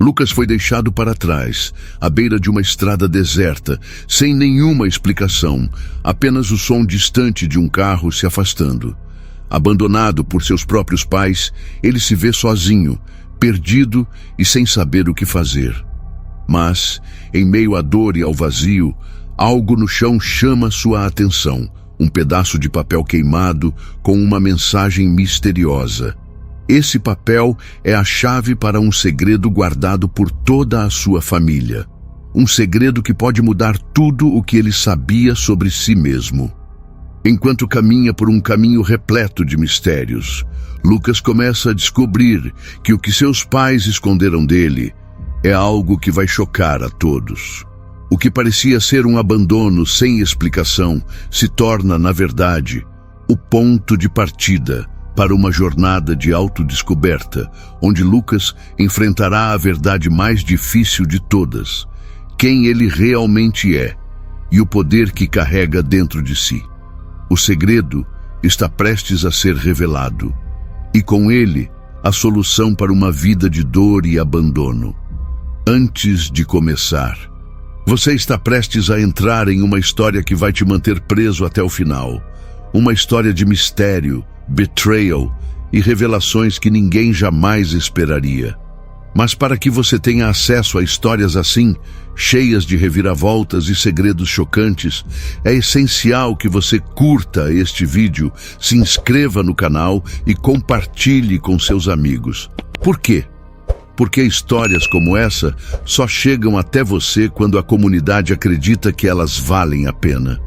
Lucas foi deixado para trás, à beira de uma estrada deserta, sem nenhuma explicação, apenas o som distante de um carro se afastando. Abandonado por seus próprios pais, ele se vê sozinho, perdido e sem saber o que fazer. Mas, em meio à dor e ao vazio, algo no chão chama sua atenção, um pedaço de papel queimado com uma mensagem misteriosa. Esse papel é a chave para um segredo guardado por toda a sua família. Um segredo que pode mudar tudo o que ele sabia sobre si mesmo. Enquanto caminha por um caminho repleto de mistérios, Lucas começa a descobrir que o que seus pais esconderam dele é algo que vai chocar a todos. O que parecia ser um abandono sem explicação se torna, na verdade, o ponto de partida para uma jornada de autodescoberta, onde Lucas enfrentará a verdade mais difícil de todas, quem ele realmente é e o poder que carrega dentro de si. O segredo está prestes a ser revelado, e com ele, a solução para uma vida de dor e abandono. Antes de começar, você está prestes a entrar em uma história que vai te manter preso até o final. Uma história de mistério, betrayal e revelações que ninguém jamais esperaria. Mas para que você tenha acesso a histórias assim, cheias de reviravoltas e segredos chocantes, é essencial que você curta este vídeo, se inscreva no canal e compartilhe com seus amigos. Por quê? Porque histórias como essa só chegam até você quando a comunidade acredita que elas valem a pena.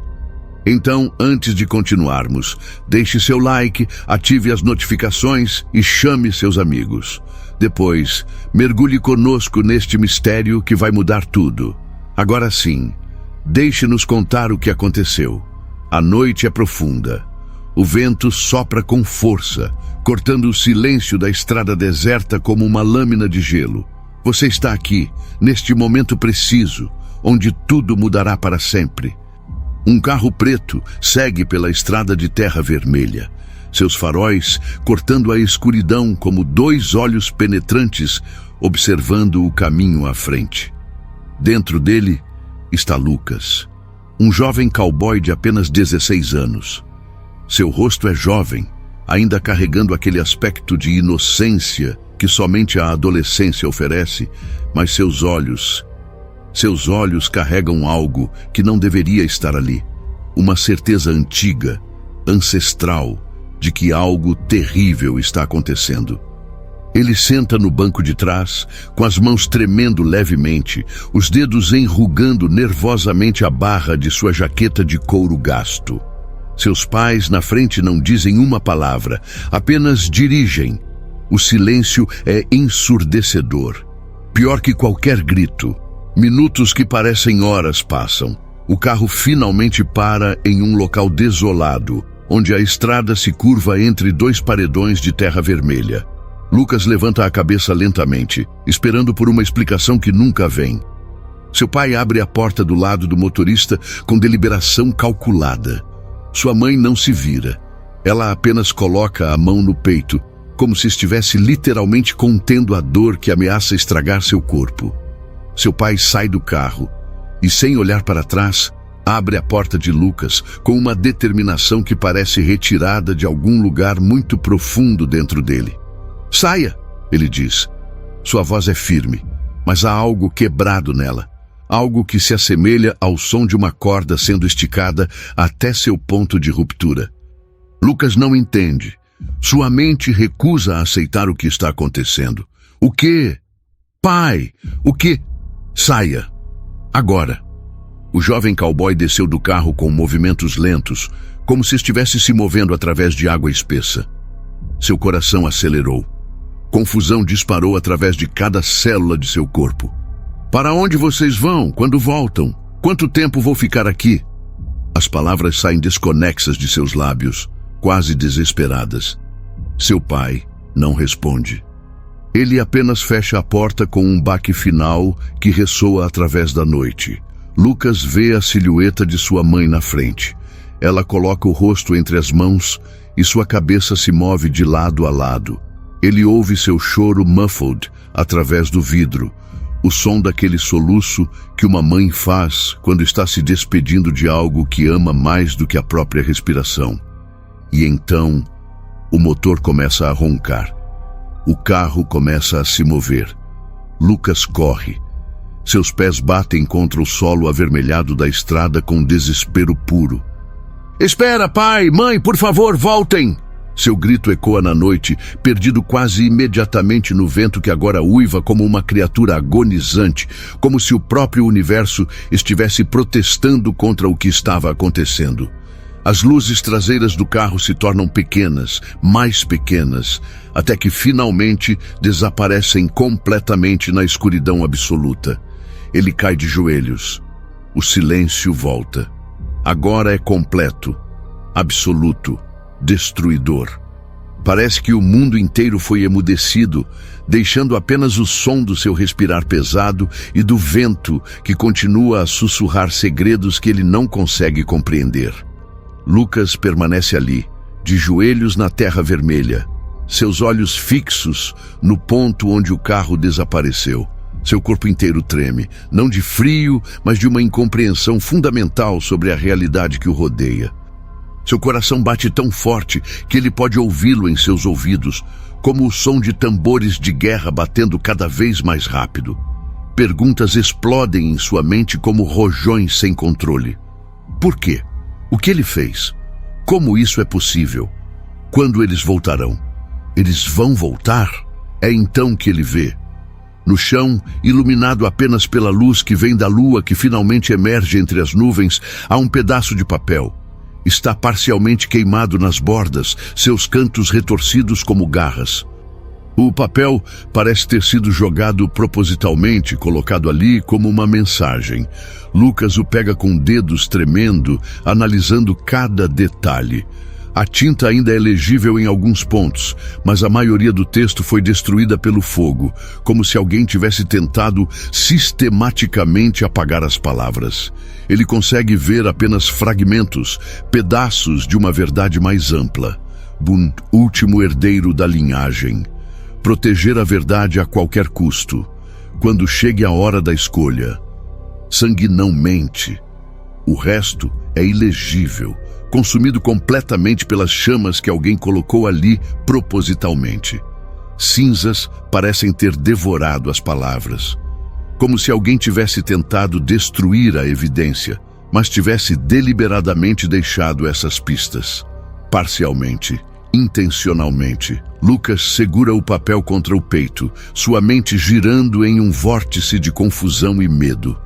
Então, antes de continuarmos, deixe seu like, ative as notificações e chame seus amigos. Depois, mergulhe conosco neste mistério que vai mudar tudo. Agora sim, deixe-nos contar o que aconteceu. A noite é profunda. O vento sopra com força, cortando o silêncio da estrada deserta como uma lâmina de gelo. Você está aqui, neste momento preciso, onde tudo mudará para sempre. Um carro preto segue pela estrada de terra vermelha, seus faróis cortando a escuridão como dois olhos penetrantes observando o caminho à frente. Dentro dele está Lucas, um jovem cowboy de apenas 16 anos. Seu rosto é jovem, ainda carregando aquele aspecto de inocência que somente a adolescência oferece, mas seus olhos carregam algo que não deveria estar ali. Uma certeza antiga, ancestral, de que algo terrível está acontecendo. Ele senta no banco de trás, com as mãos tremendo levemente, os dedos enrugando nervosamente a barra de sua jaqueta de couro gasto. Seus pais na frente não dizem uma palavra, apenas dirigem. O silêncio é ensurdecedor. Pior que qualquer grito. Minutos que parecem horas passam. O carro finalmente para em um local desolado, onde a estrada se curva entre dois paredões de terra vermelha. Lucas levanta a cabeça lentamente, esperando por uma explicação que nunca vem. Seu pai abre a porta do lado do motorista com deliberação calculada. Sua mãe não se vira. Ela apenas coloca a mão no peito, como se estivesse literalmente contendo a dor que ameaça estragar seu corpo. Seu pai sai do carro e, sem olhar para trás, abre a porta de Lucas com uma determinação que parece retirada de algum lugar muito profundo dentro dele. "Saia!" ele diz. Sua voz é firme, mas há algo quebrado nela. Algo que se assemelha ao som de uma corda sendo esticada até seu ponto de ruptura. Lucas não entende. Sua mente recusa a aceitar o que está acontecendo. "O quê? Pai, o quê?" "Saia! Agora!" O jovem cowboy desceu do carro com movimentos lentos, como se estivesse se movendo através de água espessa. Seu coração acelerou. Confusão disparou através de cada célula de seu corpo. "Para onde vocês vão quando voltam? Quanto tempo vou ficar aqui?" As palavras saem desconexas de seus lábios, quase desesperadas. Seu pai não responde. Ele apenas fecha a porta com um baque final que ressoa através da noite. Lucas vê a silhueta de sua mãe na frente. Ela coloca o rosto entre as mãos e sua cabeça se move de lado a lado. Ele ouve seu choro muffled através do vidro, O som daquele soluço que uma mãe faz quando está se despedindo de algo que ama mais do que a própria respiração. E então, o motor começa a roncar. O carro começa a se mover. Lucas corre. Seus pés batem contra o solo avermelhado da estrada com desespero puro. "Espera, pai! Mãe, por favor, voltem!" Seu grito ecoa na noite, perdido quase imediatamente no vento que agora uiva como uma criatura agonizante, como se o próprio universo estivesse protestando contra o que estava acontecendo. As luzes traseiras do carro se tornam pequenas, mais pequenas, até que finalmente desaparecem completamente na escuridão absoluta. Ele cai de joelhos. O silêncio volta. Agora é completo, absoluto, destruidor. Parece que o mundo inteiro foi emudecido, deixando apenas o som do seu respirar pesado e do vento que continua a sussurrar segredos que ele não consegue compreender. Lucas permanece ali, de joelhos na terra vermelha, seus olhos fixos no ponto onde o carro desapareceu. Seu corpo inteiro treme, não de frio, mas de uma incompreensão fundamental sobre a realidade que o rodeia. Seu coração bate tão forte que ele pode ouvi-lo em seus ouvidos, como o som de tambores de guerra batendo cada vez mais rápido. Perguntas explodem em sua mente como rojões sem controle. Por quê? O que ele fez? Como isso é possível? Quando eles voltarão? Eles vão voltar? É então que ele vê. No chão, iluminado apenas pela luz que vem da lua que finalmente emerge entre as nuvens, há um pedaço de papel. Está parcialmente queimado nas bordas, seus cantos retorcidos como garras. O papel parece ter sido jogado propositalmente, colocado ali como uma mensagem. Lucas o pega com dedos tremendo, analisando cada detalhe. A tinta ainda é legível em alguns pontos, mas a maioria do texto foi destruída pelo fogo, como se alguém tivesse tentado sistematicamente apagar as palavras. Ele consegue ver apenas fragmentos, pedaços de uma verdade mais ampla. Um último herdeiro da linhagem. Proteger a verdade a qualquer custo, quando chegue a hora da escolha. Sangue não mente. O resto é ilegível, consumido completamente pelas chamas que alguém colocou ali propositalmente. Cinzas parecem ter devorado as palavras, como se alguém tivesse tentado destruir a evidência, mas tivesse deliberadamente deixado essas pistas. Parcialmente, intencionalmente, Lucas segura o papel contra o peito, sua mente girando em um vórtice de confusão e medo.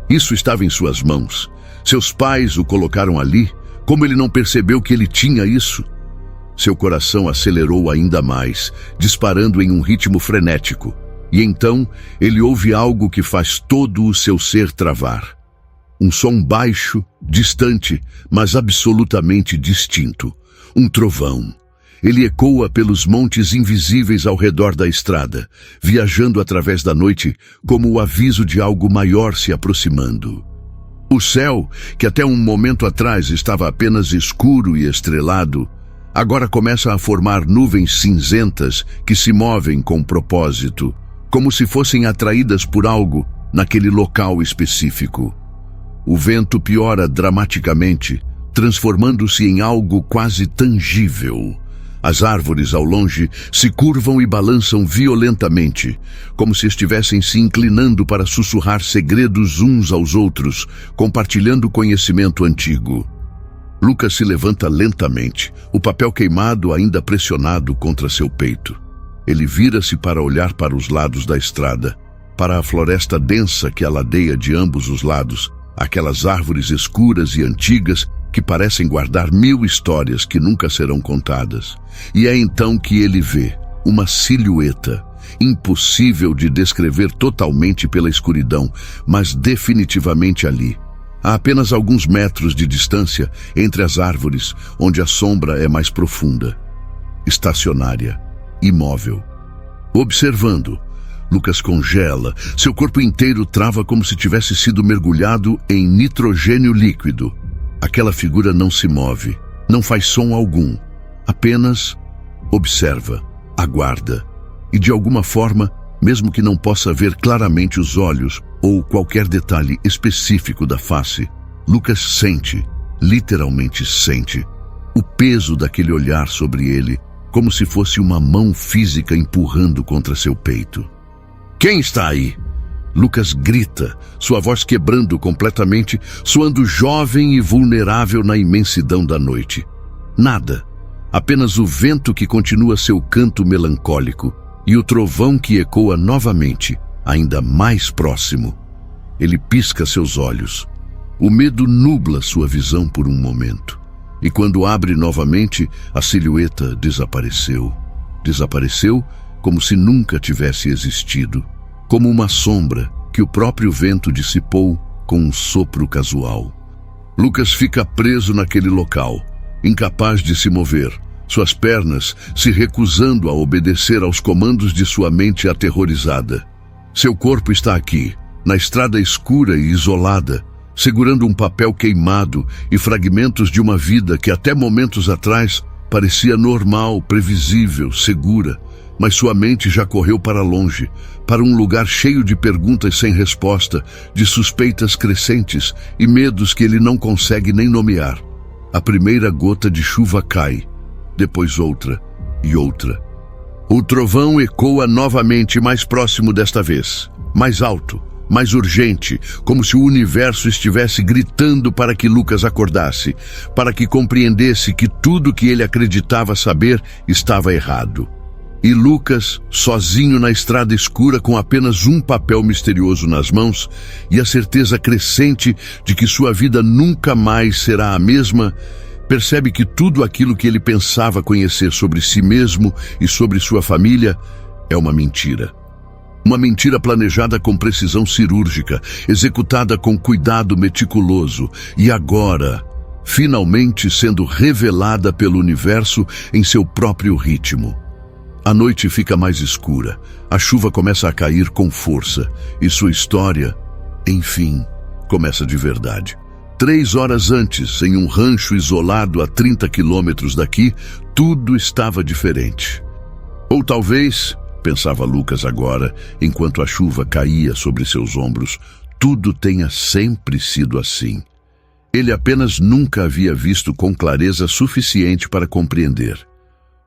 Isso estava em suas mãos. Seus pais o colocaram ali. Como ele não percebeu que ele tinha isso? Seu coração acelerou ainda mais, disparando em um ritmo frenético. E então, ele ouve algo que faz todo o seu ser travar. Um som baixo, distante, mas absolutamente distinto. Um trovão. Ele ecoa pelos montes invisíveis ao redor da estrada, viajando através da noite como o aviso de algo maior se aproximando. O céu, que até um momento atrás estava apenas escuro e estrelado, agora começa a formar nuvens cinzentas que se movem com propósito, como se fossem atraídas por algo naquele local específico. O vento piora dramaticamente, transformando-se em algo quase tangível. As árvores ao longe se curvam e balançam violentamente, como se estivessem se inclinando para sussurrar segredos uns aos outros, compartilhando conhecimento antigo. Lucas se levanta lentamente, o papel queimado ainda pressionado contra seu peito. Ele vira-se para olhar para os lados da estrada, para a floresta densa que a ladeia de ambos os lados, aquelas árvores escuras e antigas que parecem guardar 1000 histórias que nunca serão contadas. E é então que ele vê uma silhueta, impossível de descrever totalmente pela escuridão, mas definitivamente ali. A apenas alguns metros de distância entre as árvores, onde a sombra é mais profunda. Estacionária, imóvel. Observando, Lucas congela, seu corpo inteiro trava como se tivesse sido mergulhado em nitrogênio líquido. Aquela figura não se move, não faz som algum, apenas observa, aguarda, e de alguma forma Mesmo que não possa ver claramente os olhos ou qualquer detalhe específico da face, Lucas sente, literalmente sente, o peso daquele olhar sobre ele, como se fosse uma mão física empurrando contra seu peito. "Quem está aí?" Lucas grita, sua voz quebrando completamente, soando jovem e vulnerável na imensidão da noite. Nada, apenas o vento que continua seu canto melancólico e o trovão que ecoa novamente, ainda mais próximo. Ele pisca seus olhos. O medo nubla sua visão por um momento. E quando abre novamente, a silhueta desapareceu. Desapareceu como se nunca tivesse existido. Como uma sombra que o próprio vento dissipou com um sopro casual. Lucas fica preso naquele local, incapaz de se mover, suas pernas se recusando a obedecer aos comandos de sua mente aterrorizada. Seu corpo está aqui, na estrada escura e isolada, segurando um papel queimado e fragmentos de uma vida que até momentos atrás parecia normal, previsível, segura, mas sua mente já correu para longe, para um lugar cheio de perguntas sem resposta, de suspeitas crescentes e medos que ele não consegue nem nomear. A primeira gota de chuva cai, depois outra e outra. O trovão ecoa novamente, mais próximo desta vez, mais alto, mais urgente, como se o universo estivesse gritando para que Lucas acordasse, para que compreendesse que tudo que ele acreditava saber estava errado. E Lucas, sozinho na estrada escura com apenas um papel misterioso nas mãos e a certeza crescente de que sua vida nunca mais será a mesma, percebe que tudo aquilo que ele pensava conhecer sobre si mesmo e sobre sua família é uma mentira. Uma mentira planejada com precisão cirúrgica, executada com cuidado meticuloso e agora, finalmente sendo revelada pelo universo em seu próprio ritmo. A noite fica mais escura, a chuva começa a cair com força e sua história, enfim, começa de verdade. 3 horas antes, em um rancho isolado a 30 quilômetros daqui, tudo estava diferente. Ou talvez, pensava Lucas agora, enquanto a chuva caía sobre seus ombros, tudo tenha sempre sido assim. Ele apenas nunca havia visto com clareza suficiente para compreender.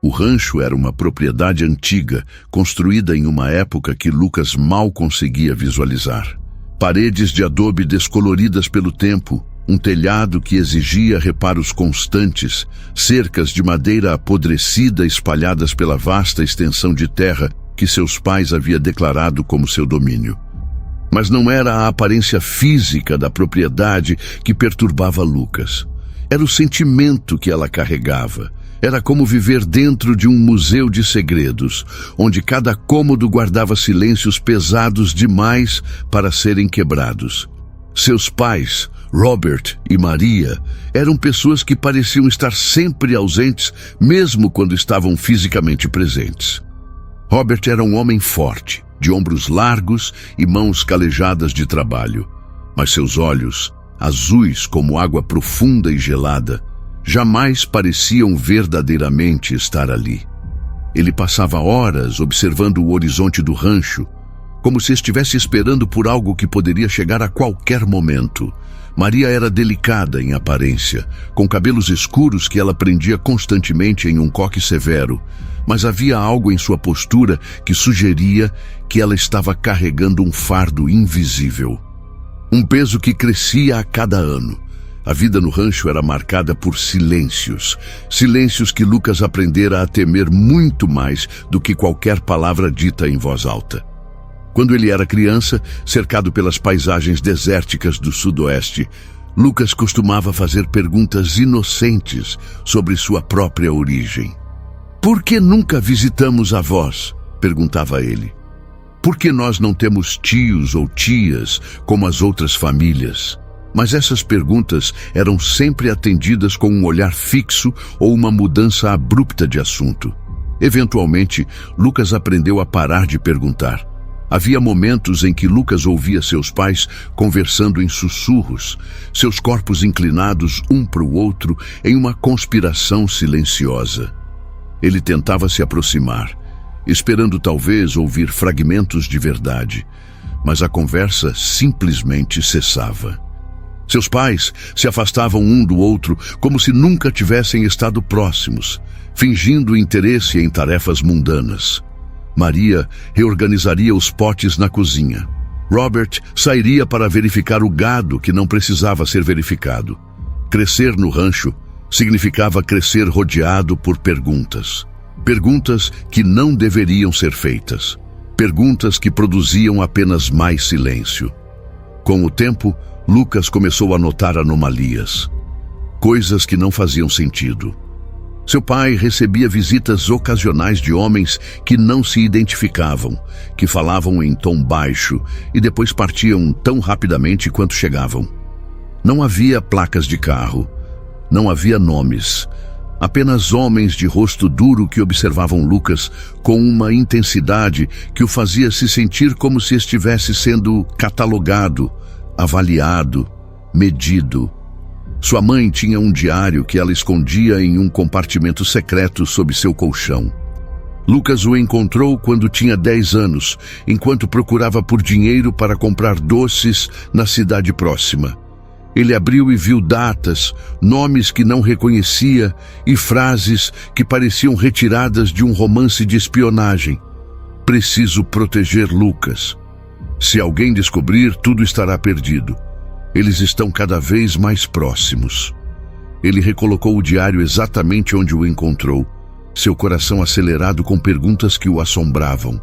O rancho era uma propriedade antiga, construída em uma época que Lucas mal conseguia visualizar. Paredes de adobe descoloridas pelo tempo, um telhado que exigia reparos constantes, cercas de madeira apodrecida espalhadas pela vasta extensão de terra que seus pais haviam declarado como seu domínio. Mas não era a aparência física da propriedade que perturbava Lucas. Era o sentimento que ela carregava. Era como viver dentro de um museu de segredos, onde cada cômodo guardava silêncios pesados demais para serem quebrados. Seus pais, Robert e Maria, eram pessoas que pareciam estar sempre ausentes, mesmo quando estavam fisicamente presentes. Robert era um homem forte, de ombros largos e mãos calejadas de trabalho, mas seus olhos, azuis como água profunda e gelada, jamais pareciam verdadeiramente estar ali. Ele passava horas observando o horizonte do rancho, como se estivesse esperando por algo que poderia chegar a qualquer momento. Maria era delicada em aparência, com cabelos escuros que ela prendia constantemente em um coque severo, mas havia algo em sua postura que sugeria que ela estava carregando um fardo invisível. Um peso que crescia a cada ano. A vida no rancho era marcada por silêncios. Silêncios que Lucas aprendera a temer muito mais do que qualquer palavra dita em voz alta. Quando ele era criança, cercado pelas paisagens desérticas do sudoeste, Lucas costumava fazer perguntas inocentes sobre sua própria origem. "Por que nunca visitamos avós?" perguntava ele. "Por que nós não temos tios ou tias como as outras famílias?" Mas essas perguntas eram sempre atendidas com um olhar fixo ou uma mudança abrupta de assunto. Eventualmente, Lucas aprendeu a parar de perguntar. Havia momentos em que Lucas ouvia seus pais conversando em sussurros, seus corpos inclinados um para o outro em uma conspiração silenciosa. Ele tentava se aproximar, esperando talvez ouvir fragmentos de verdade, mas a conversa simplesmente cessava. Seus pais se afastavam um do outro como se nunca tivessem estado próximos, fingindo interesse em tarefas mundanas. Maria reorganizaria os potes na cozinha. Robert sairia para verificar o gado que não precisava ser verificado. Crescer no rancho significava crescer rodeado por perguntas. Perguntas que não deveriam ser feitas. Perguntas que produziam apenas mais silêncio. Com o tempo, Lucas começou a notar anomalias. Coisas que não faziam sentido. Seu pai recebia visitas ocasionais de homens que não se identificavam, que falavam em tom baixo e depois partiam tão rapidamente quanto chegavam. Não havia placas de carro, não havia nomes, apenas homens de rosto duro que observavam Lucas com uma intensidade que o fazia se sentir como se estivesse sendo catalogado, avaliado, medido. Sua mãe tinha um diário que ela escondia em um compartimento secreto sob seu colchão. Lucas o encontrou quando tinha 10 anos, enquanto procurava por dinheiro para comprar doces na cidade próxima. Ele abriu e viu datas, nomes que não reconhecia e frases que pareciam retiradas de um romance de espionagem. Preciso proteger Lucas. Se alguém descobrir, tudo estará perdido. Eles estão cada vez mais próximos. Ele recolocou o diário exatamente onde o encontrou, seu coração acelerado com perguntas que o assombravam.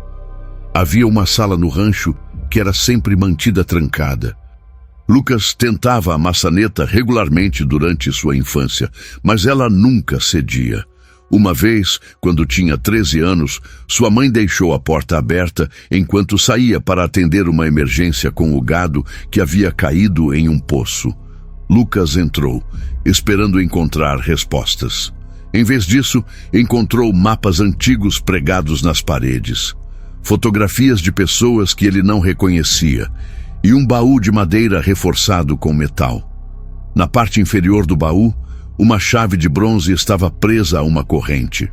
Havia uma sala no rancho que era sempre mantida trancada. Lucas tentava a maçaneta regularmente durante sua infância, mas ela nunca cedia. Uma vez, quando tinha 13 anos, sua mãe deixou a porta aberta enquanto saía para atender uma emergência com o gado que havia caído em um poço. Lucas entrou, esperando encontrar respostas. Em vez disso, encontrou mapas antigos pregados nas paredes, fotografias de pessoas que ele não reconhecia e um baú de madeira reforçado com metal. Na parte inferior do baú, uma chave de bronze estava presa a uma corrente.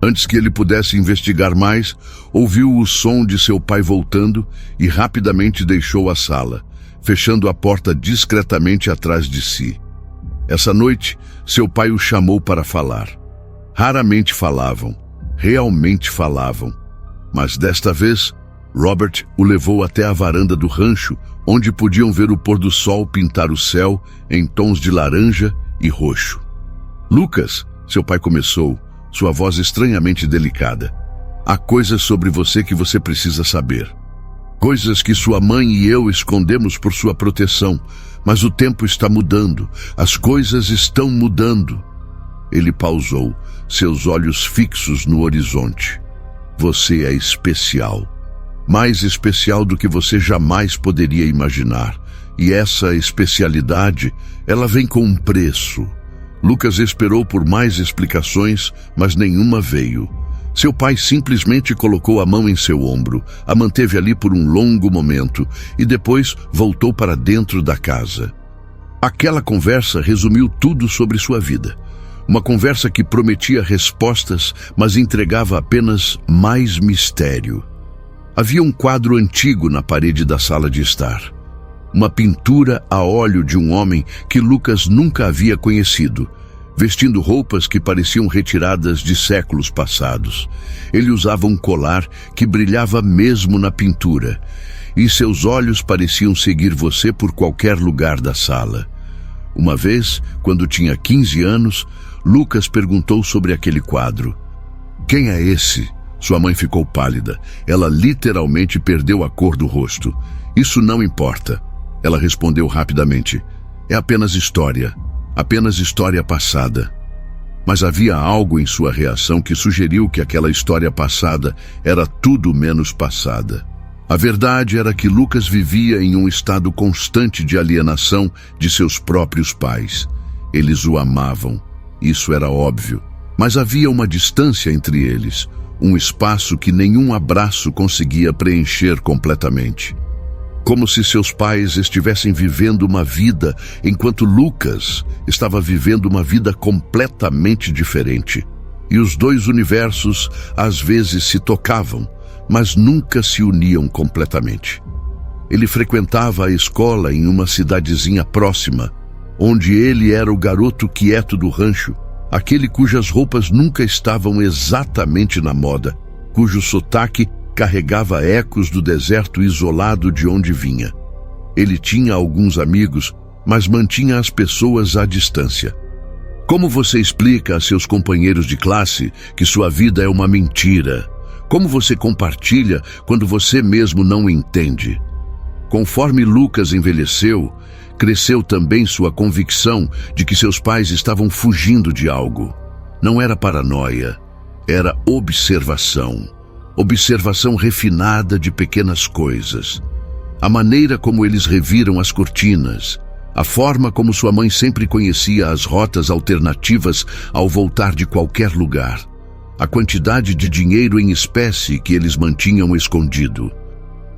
Antes que ele pudesse investigar mais, ouviu o som de seu pai voltando e rapidamente deixou a sala, fechando a porta discretamente atrás de si. Essa noite, seu pai o chamou para falar. Raramente falavam, realmente falavam. Mas desta vez, Robert o levou até a varanda do rancho, onde podiam ver o pôr do sol pintar o céu em tons de laranja e roxo. Lucas, seu pai começou, sua voz estranhamente delicada. Há coisas sobre você que você precisa saber. Coisas que sua mãe e eu escondemos por sua proteção, mas o tempo está mudando, as coisas estão mudando. Ele pausou, seus olhos fixos no horizonte. Você é especial. Mais especial do que você jamais poderia imaginar. E essa especialidade, ela vem com um preço. Lucas esperou por mais explicações, mas nenhuma veio. Seu pai simplesmente colocou a mão em seu ombro, a manteve ali por um longo momento e depois voltou para dentro da casa. Aquela conversa resumiu tudo sobre sua vida. Uma conversa que prometia respostas, mas entregava apenas mais mistério. Havia um quadro antigo na parede da sala de estar. Uma pintura a óleo de um homem que Lucas nunca havia conhecido, vestindo roupas que pareciam retiradas de séculos passados. Ele usava um colar que brilhava mesmo na pintura, e seus olhos pareciam seguir você por qualquer lugar da sala. Uma vez, quando tinha 15 anos, Lucas perguntou sobre aquele quadro. Quem é esse? Sua mãe ficou pálida. Ela literalmente perdeu a cor do rosto. Isso não importa. Ela respondeu rapidamente. É apenas história passada. Mas havia algo em sua reação que sugeriu que aquela história passada era tudo menos passada. A verdade era que Lucas vivia em um estado constante de alienação de seus próprios pais. Eles o amavam, isso era óbvio, mas havia uma distância entre eles, um espaço que nenhum abraço conseguia preencher completamente. Como se seus pais estivessem vivendo uma vida, enquanto Lucas estava vivendo uma vida completamente diferente. e os dois universos às vezes se tocavam, mas nunca se uniam completamente. Ele frequentava a escola em uma cidadezinha próxima, onde ele era o garoto quieto do rancho, aquele cujas roupas nunca estavam exatamente na moda, cujo sotaque carregava ecos do deserto isolado de onde vinha. Ele tinha alguns amigos, mas mantinha as pessoas à distância. Como você explica a seus companheiros de classe que sua vida é uma mentira? Como você compartilha quando você mesmo não entende? Conforme Lucas envelheceu, cresceu também sua convicção de que seus pais estavam fugindo de algo. Não era paranoia, era observação. Observação refinada de pequenas coisas. A maneira como eles reviram as cortinas, a forma como sua mãe sempre conhecia as rotas alternativas ao voltar de qualquer lugar, a quantidade de dinheiro em espécie que eles mantinham escondido.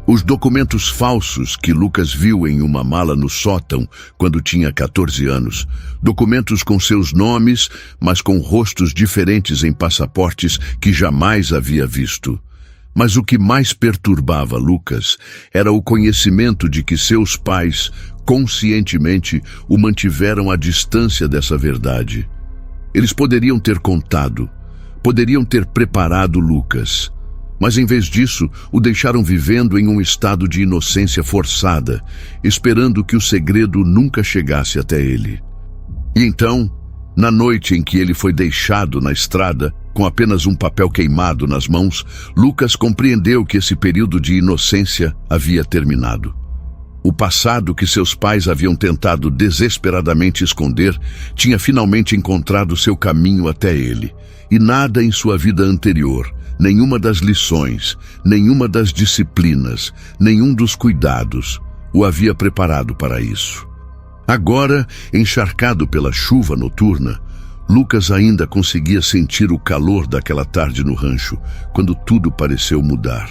Os documentos falsos que Lucas viu em uma mala no sótão quando tinha 14 anos, documentos com seus nomes, mas com rostos diferentes em passaportes que jamais havia visto. Mas o que mais perturbava Lucas era o conhecimento de que seus pais, conscientemente, o mantiveram à distância dessa verdade. Eles poderiam ter contado, poderiam ter preparado Lucas, mas em vez disso, o deixaram vivendo em um estado de inocência forçada, esperando que o segredo nunca chegasse até ele. E então, na noite em que ele foi deixado na estrada, com apenas um papel queimado nas mãos, Lucas compreendeu que esse período de inocência havia terminado. O passado que seus pais haviam tentado desesperadamente esconder tinha finalmente encontrado seu caminho até ele, e nada em sua vida anterior, nenhuma das lições, nenhuma das disciplinas, nenhum dos cuidados, o havia preparado para isso. Agora, encharcado pela chuva noturna, Lucas ainda conseguia sentir o calor daquela tarde no rancho, quando tudo pareceu mudar.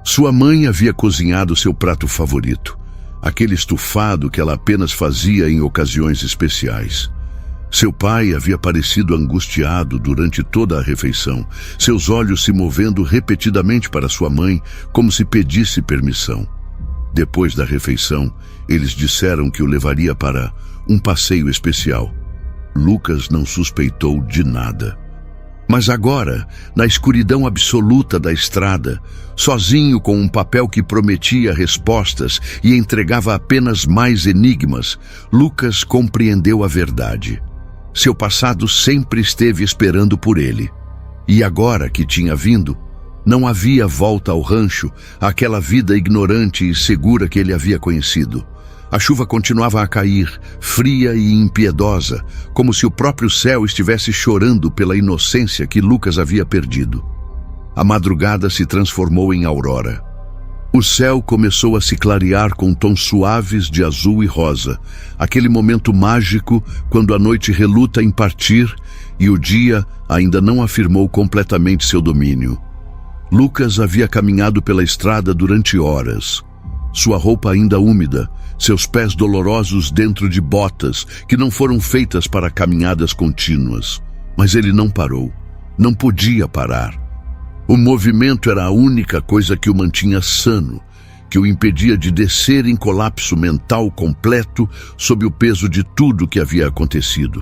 Sua mãe havia cozinhado seu prato favorito, aquele estufado que ela apenas fazia em ocasiões especiais. Seu pai havia parecido angustiado durante toda a refeição, seus olhos se movendo repetidamente para sua mãe, como se pedisse permissão. Depois da refeição, eles disseram que o levaria para um passeio especial. Lucas não suspeitou de nada. Mas agora, na escuridão absoluta da estrada, sozinho com um papel que prometia respostas e entregava apenas mais enigmas, Lucas compreendeu a verdade. Seu passado sempre esteve esperando por ele. E agora que tinha vindo, não havia volta ao rancho, àquela vida ignorante e segura que ele havia conhecido. A chuva continuava a cair, fria e impiedosa, como se o próprio céu estivesse chorando pela inocência que Lucas havia perdido. A madrugada se transformou em aurora. O céu começou a se clarear com tons suaves de azul e rosa, aquele momento mágico quando a noite reluta em partir e o dia ainda não afirmou completamente seu domínio. Lucas havia caminhado pela estrada durante horas. Sua roupa ainda úmida, seus pés dolorosos dentro de botas que não foram feitas para caminhadas contínuas. Mas ele não parou. Não podia parar. O movimento era a única coisa que o mantinha sano, que o impedia de descer em colapso mental completo sob o peso de tudo que havia acontecido.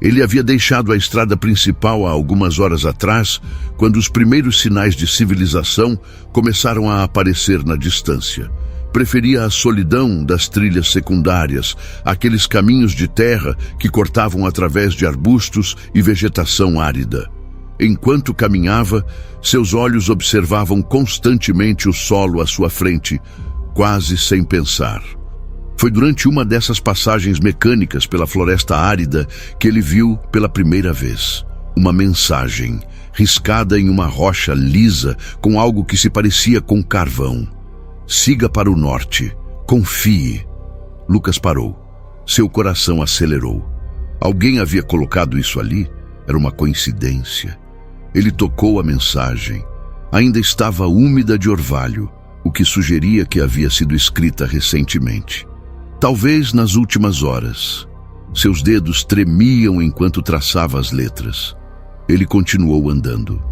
Ele havia deixado a estrada principal há algumas horas atrás, quando os primeiros sinais de civilização começaram a aparecer na distância. Preferia a solidão das trilhas secundárias, aqueles caminhos de terra que cortavam através de arbustos e vegetação árida. Enquanto caminhava, seus olhos observavam constantemente o solo à sua frente, quase sem pensar. Foi durante uma dessas passagens mecânicas pela floresta árida que ele viu pela primeira vez uma mensagem, riscada em uma rocha lisa com algo que se parecia com carvão. Siga para o norte, confie. Lucas parou. Seu coração acelerou. Alguém havia colocado isso ali? Era uma coincidência. Ele tocou a mensagem. Ainda estava úmida de orvalho, o que sugeria que havia sido escrita recentemente. Talvez nas últimas horas. Seus dedos tremiam enquanto traçava as letras. Ele continuou andando.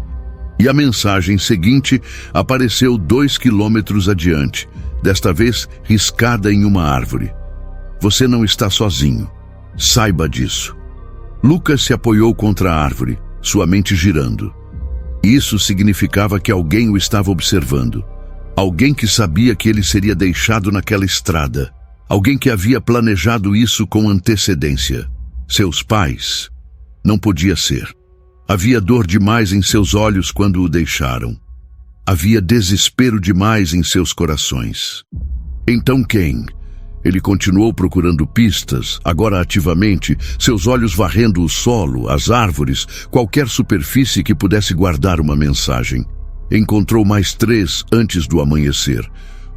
E a mensagem seguinte apareceu 2 quilômetros adiante, desta vez riscada em uma árvore. Você não está sozinho. Saiba disso. Lucas se apoiou contra a árvore, sua mente girando. Isso significava que alguém o estava observando. Alguém que sabia que ele seria deixado naquela estrada. Alguém que havia planejado isso com antecedência. Seus pais? Não podia ser. Havia dor demais em seus olhos quando o deixaram. Havia desespero demais em seus corações. Então quem? Ele continuou procurando pistas, agora ativamente, seus olhos varrendo o solo, as árvores, qualquer superfície que pudesse guardar uma mensagem. Encontrou mais 3 antes do amanhecer.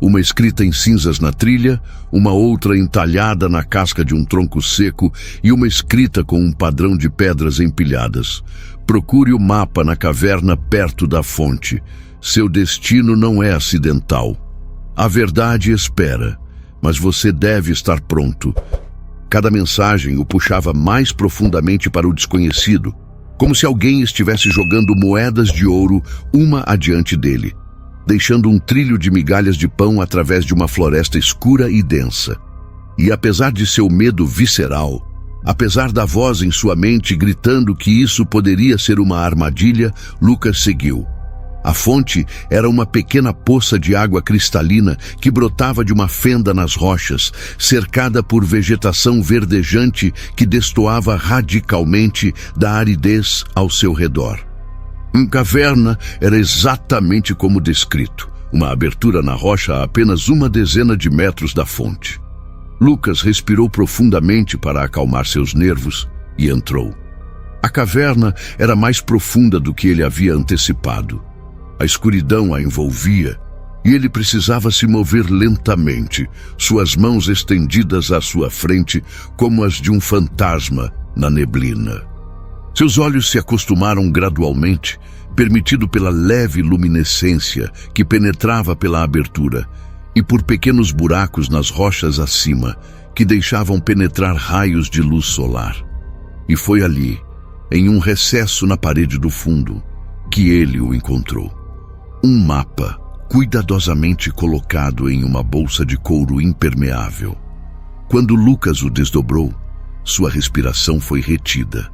Uma escrita em cinzas na trilha, uma outra entalhada na casca de um tronco seco e uma escrita com um padrão de pedras empilhadas. Procure o mapa na caverna perto da fonte. Seu destino não é acidental. A verdade espera, mas você deve estar pronto. Cada mensagem o puxava mais profundamente para o desconhecido, como se alguém estivesse jogando moedas de ouro uma adiante dele, deixando um trilho de migalhas de pão através de uma floresta escura e densa. E apesar de seu medo visceral, apesar da voz em sua mente gritando que isso poderia ser uma armadilha, Lucas seguiu. A fonte era uma pequena poça de água cristalina que brotava de uma fenda nas rochas, cercada por vegetação verdejante que destoava radicalmente da aridez ao seu redor. Uma caverna era exatamente como descrito, uma abertura na rocha a apenas 10 de metros da fonte. Lucas respirou profundamente para acalmar seus nervos e entrou. A caverna era mais profunda do que ele havia antecipado. A escuridão a envolvia e ele precisava se mover lentamente, suas mãos estendidas à sua frente como as de um fantasma na neblina. Seus olhos se acostumaram gradualmente, permitido pela leve luminescência que penetrava pela abertura e por pequenos buracos nas rochas acima que deixavam penetrar raios de luz solar. E foi ali, em um recesso na parede do fundo, que ele o encontrou. Um mapa, cuidadosamente colocado em uma bolsa de couro impermeável. Quando Lucas o desdobrou, sua respiração foi retida.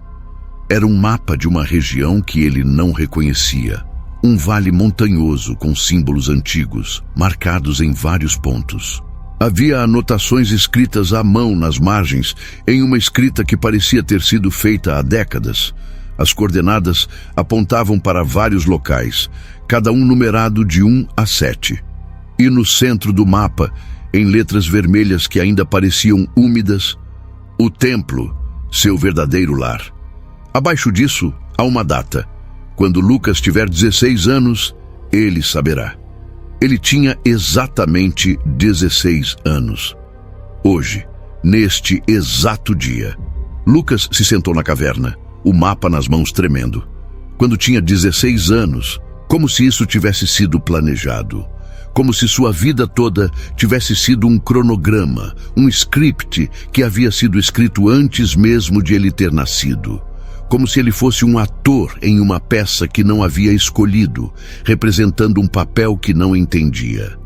Era um mapa de uma região que ele não reconhecia. Um vale montanhoso com símbolos antigos, marcados em vários pontos. Havia anotações escritas à mão nas margens, em uma escrita que parecia ter sido feita há décadas. As coordenadas apontavam para vários locais, cada um numerado de 1 a 7. E no centro do mapa, em letras vermelhas que ainda pareciam úmidas, o templo, seu verdadeiro lar. Abaixo disso, há uma data. Quando Lucas tiver 16 anos, ele saberá. Ele tinha exatamente 16 anos. Hoje, neste exato dia, Lucas se sentou na caverna, o mapa nas mãos tremendo. Quando tinha 16 anos, como se isso tivesse sido planejado. Como se sua vida toda tivesse sido um cronograma, um script que havia sido escrito antes mesmo de ele ter nascido. Como se ele fosse um ator em uma peça que não havia escolhido, representando um papel que não entendia.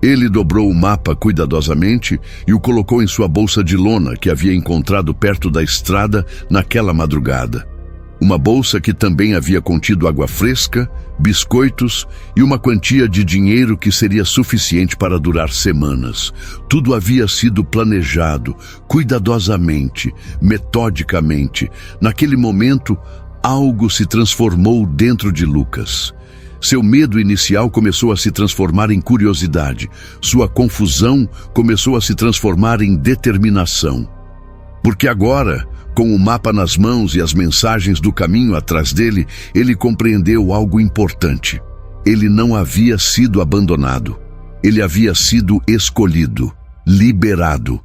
Ele dobrou o mapa cuidadosamente e o colocou em sua bolsa de lona que havia encontrado perto da estrada naquela madrugada. Uma bolsa que também havia contido água fresca, biscoitos e uma quantia de dinheiro que seria suficiente para durar semanas. Tudo havia sido planejado, cuidadosamente, metodicamente. Naquele momento, algo se transformou dentro de Lucas. Seu medo inicial começou a se transformar em curiosidade. Sua confusão começou a se transformar em determinação. Porque agora, com o mapa nas mãos e as mensagens do caminho atrás dele, ele compreendeu algo importante. Ele não havia sido abandonado. Ele havia sido escolhido, liberado,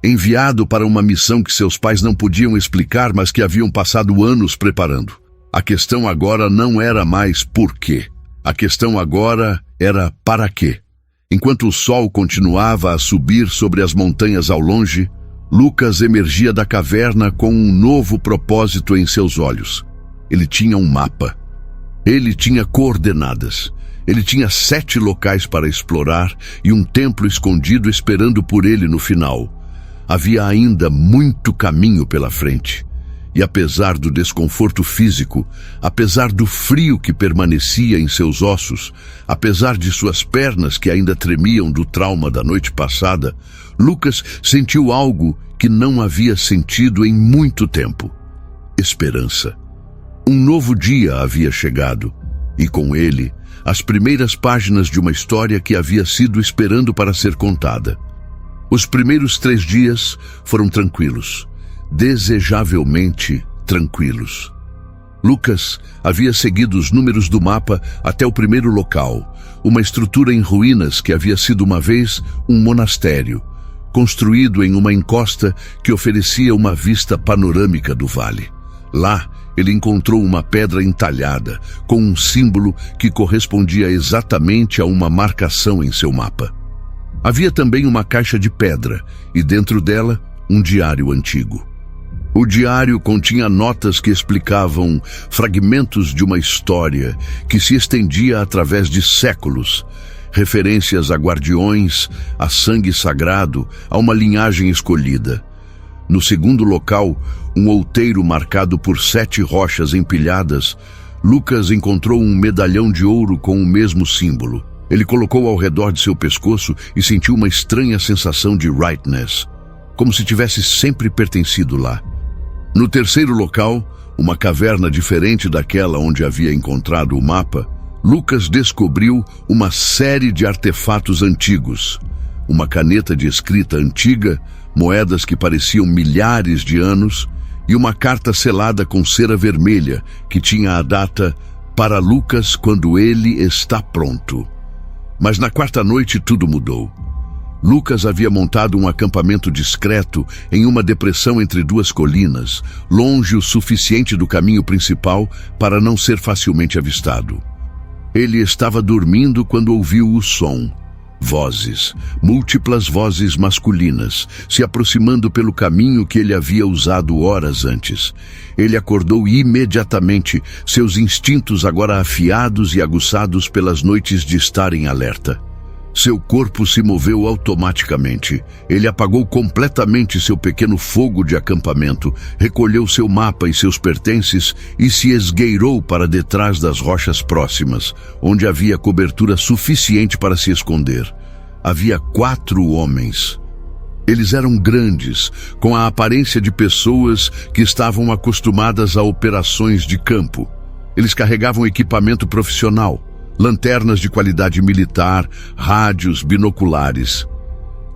enviado para uma missão que seus pais não podiam explicar, mas que haviam passado anos preparando. A questão agora não era mais por quê. A questão agora era para quê. Enquanto o sol continuava a subir sobre as montanhas ao longe, Lucas emergia da caverna com um novo propósito em seus olhos. Ele tinha um mapa. Ele tinha coordenadas. Ele tinha 7 locais para explorar e um templo escondido esperando por ele no final. Havia ainda muito caminho pela frente. E apesar do desconforto físico, apesar do frio que permanecia em seus ossos, apesar de suas pernas que ainda tremiam do trauma da noite passada, Lucas sentiu algo que não havia sentido em muito tempo: esperança. Um novo dia havia chegado, e com ele, as primeiras páginas de uma história que havia sido esperando para ser contada. Os primeiros 3 dias foram tranquilos, desejavelmente tranquilos. Lucas havia seguido os números do mapa até o primeiro local, uma estrutura em ruínas que havia sido uma vez um monastério, construído em uma encosta que oferecia uma vista panorâmica do vale. Lá, ele encontrou uma pedra entalhada, com um símbolo que correspondia exatamente a uma marcação em seu mapa. Havia também uma caixa de pedra, e dentro dela, um diário antigo. O diário continha notas que explicavam fragmentos de uma história que se estendia através de séculos, referências a guardiões, a sangue sagrado, a uma linhagem escolhida. No segundo local, um outeiro marcado por 7 rochas empilhadas, Lucas encontrou um medalhão de ouro com o mesmo símbolo. Ele colocou ao redor de seu pescoço e sentiu uma estranha sensação de rightness, como se tivesse sempre pertencido lá. No terceiro local, uma caverna diferente daquela onde havia encontrado o mapa, Lucas descobriu uma série de artefatos antigos, uma caneta de escrita antiga, moedas que pareciam milhares de anos e uma carta selada com cera vermelha que tinha a data "Para Lucas quando ele está pronto". Mas na quarta noite tudo mudou. Lucas havia montado um acampamento discreto em uma depressão entre 2 colinas, longe o suficiente do caminho principal para não ser facilmente avistado. Ele estava dormindo quando ouviu o som. Vozes, múltiplas vozes masculinas, se aproximando pelo caminho que ele havia usado horas antes. Ele acordou imediatamente, seus instintos agora afiados e aguçados pelas noites de estar em alerta. Seu corpo se moveu automaticamente. Ele apagou completamente seu pequeno fogo de acampamento, recolheu seu mapa e seus pertences e se esgueirou para detrás das rochas próximas, onde havia cobertura suficiente para se esconder. Havia 4 homens. Eles eram grandes, com a aparência de pessoas que estavam acostumadas a operações de campo. Eles carregavam equipamento profissional, lanternas de qualidade militar, rádios, binoculares.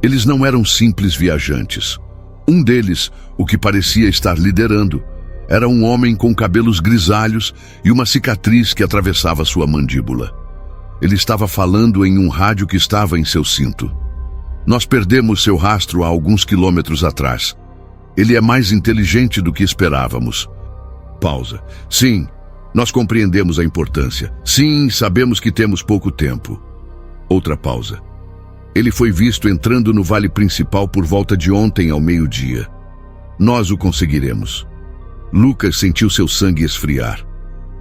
Eles não eram simples viajantes. Um deles, o que parecia estar liderando, era um homem com cabelos grisalhos e uma cicatriz que atravessava sua mandíbula. Ele estava falando em um rádio que estava em seu cinto. Nós perdemos seu rastro há alguns quilômetros atrás. Ele é mais inteligente do que esperávamos. Pausa. Sim. Nós compreendemos a importância. Sim, sabemos que temos pouco tempo. Outra pausa. Ele foi visto entrando no vale principal por volta de ontem ao meio-dia. Nós o conseguiremos. Lucas sentiu seu sangue esfriar.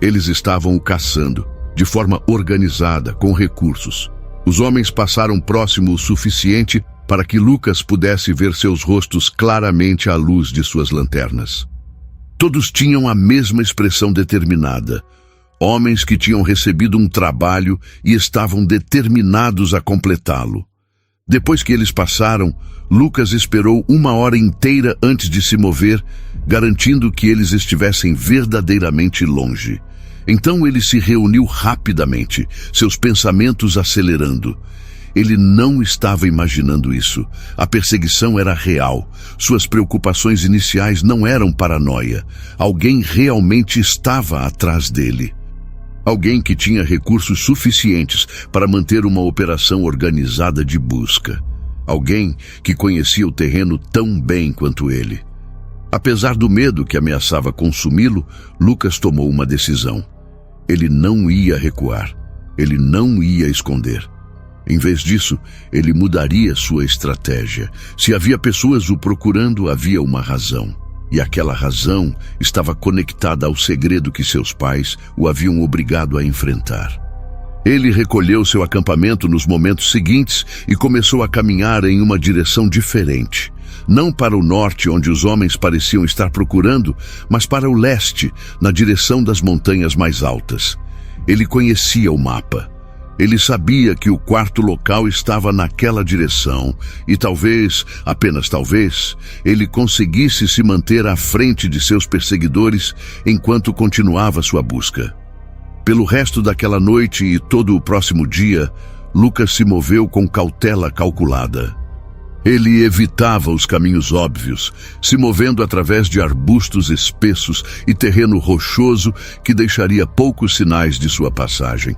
Eles estavam o caçando, de forma organizada, com recursos. Os homens passaram próximo o suficiente para que Lucas pudesse ver seus rostos claramente à luz de suas lanternas. Todos tinham a mesma expressão determinada. Homens que tinham recebido um trabalho e estavam determinados a completá-lo. Depois que eles passaram, Lucas esperou 1 hora inteira antes de se mover, garantindo que eles estivessem verdadeiramente longe. Então ele se reuniu rapidamente, seus pensamentos acelerando. Ele não estava imaginando isso. A perseguição era real. Suas preocupações iniciais não eram paranoia. Alguém realmente estava atrás dele. Alguém que tinha recursos suficientes para manter uma operação organizada de busca. Alguém que conhecia o terreno tão bem quanto ele. Apesar do medo que ameaçava consumi-lo, Lucas tomou uma decisão. Ele não ia recuar. Ele não ia esconder. Em vez disso, ele mudaria sua estratégia. Se havia pessoas o procurando, havia uma razão. E aquela razão estava conectada ao segredo que seus pais o haviam obrigado a enfrentar. Ele recolheu seu acampamento nos momentos seguintes e começou a caminhar em uma direção diferente. Não para o norte, onde os homens pareciam estar procurando, mas para o leste, na direção das montanhas mais altas. Ele conhecia o mapa. Ele sabia que o quarto local estava naquela direção e talvez, apenas talvez, ele conseguisse se manter à frente de seus perseguidores enquanto continuava sua busca. Pelo resto daquela noite e todo o próximo dia, Lucas se moveu com cautela calculada. Ele evitava os caminhos óbvios, se movendo através de arbustos espessos e terreno rochoso que deixaria poucos sinais de sua passagem.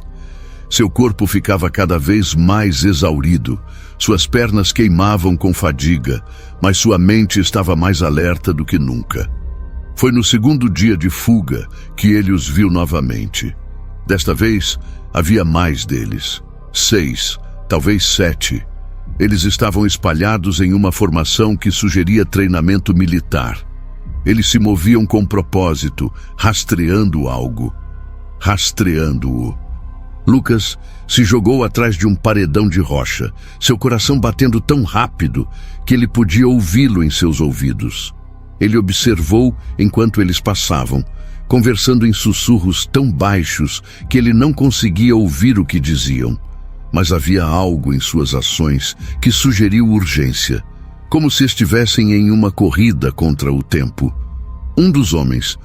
Seu corpo ficava cada vez mais exaurido, suas pernas queimavam com fadiga, mas sua mente estava mais alerta do que nunca. Foi no segundo dia de fuga que ele os viu novamente. Desta vez, havia mais deles. 6, talvez 7. Eles estavam espalhados em uma formação que sugeria treinamento militar. Eles se moviam com propósito, rastreando algo. Rastreando-o. Lucas se jogou atrás de um paredão de rocha, seu coração batendo tão rápido que ele podia ouvi-lo em seus ouvidos. Ele observou enquanto eles passavam, conversando em sussurros tão baixos que ele não conseguia ouvir o que diziam. Mas havia algo em suas ações que sugeriu urgência, como se estivessem em uma corrida contra o tempo. Um dos homens,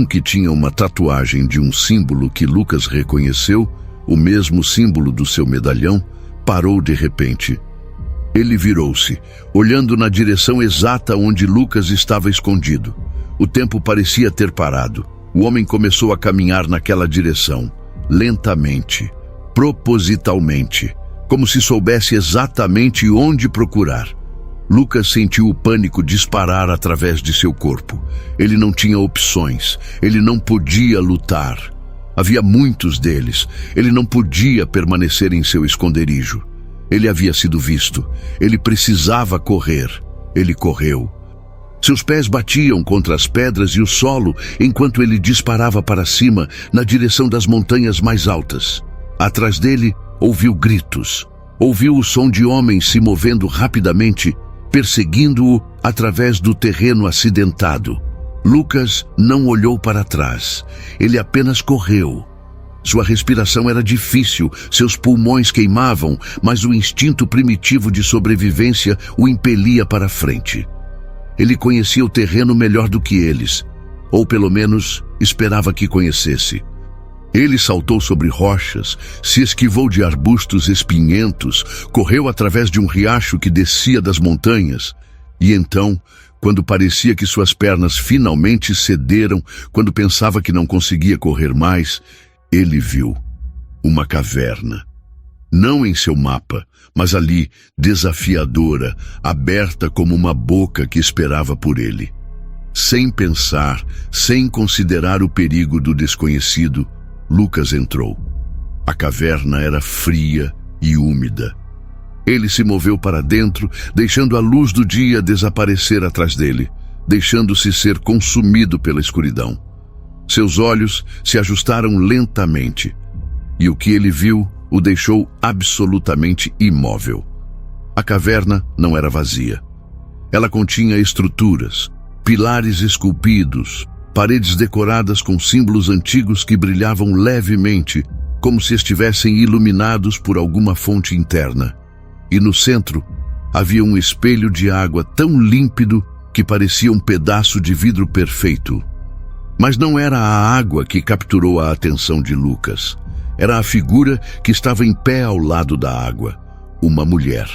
que tinha uma tatuagem de um símbolo que Lucas reconheceu, o mesmo símbolo do seu medalhão, parou de repente. Ele virou-se, olhando na direção exata onde Lucas estava escondido. O tempo parecia ter parado. O homem começou a caminhar naquela direção, lentamente, propositalmente, como se soubesse exatamente onde procurar. Lucas sentiu o pânico disparar através de seu corpo. Ele não tinha opções, ele não podia lutar. Havia muitos deles. Ele não podia permanecer em seu esconderijo. Ele havia sido visto. Ele precisava correr. Ele correu. Seus pés batiam contra as pedras e o solo enquanto ele disparava para cima na direção das montanhas mais altas. Atrás dele, ouviu gritos. Ouviu o som de homens se movendo rapidamente, perseguindo-o através do terreno acidentado. Lucas não olhou para trás. Ele apenas correu. Sua respiração era difícil, seus pulmões queimavam, mas o instinto primitivo de sobrevivência o impelia para frente. Ele conhecia o terreno melhor do que eles, ou pelo menos esperava que conhecesse. Ele saltou sobre rochas, se esquivou de arbustos espinhentos, correu através de um riacho que descia das montanhas, e então, quando parecia que suas pernas finalmente cederam, quando pensava que não conseguia correr mais, ele viu uma caverna. Não em seu mapa, mas ali, desafiadora, aberta como uma boca que esperava por ele. Sem pensar, sem considerar o perigo do desconhecido, Lucas entrou. A caverna era fria e úmida. Ele se moveu para dentro, deixando a luz do dia desaparecer atrás dele, deixando-se ser consumido pela escuridão. Seus olhos se ajustaram lentamente, e o que ele viu o deixou absolutamente imóvel. A caverna não era vazia. Ela continha estruturas, pilares esculpidos, paredes decoradas com símbolos antigos que brilhavam levemente, como se estivessem iluminados por alguma fonte interna. E no centro, havia um espelho de água tão límpido que parecia um pedaço de vidro perfeito. Mas não era a água que capturou a atenção de Lucas. Era a figura que estava em pé ao lado da água. Uma mulher.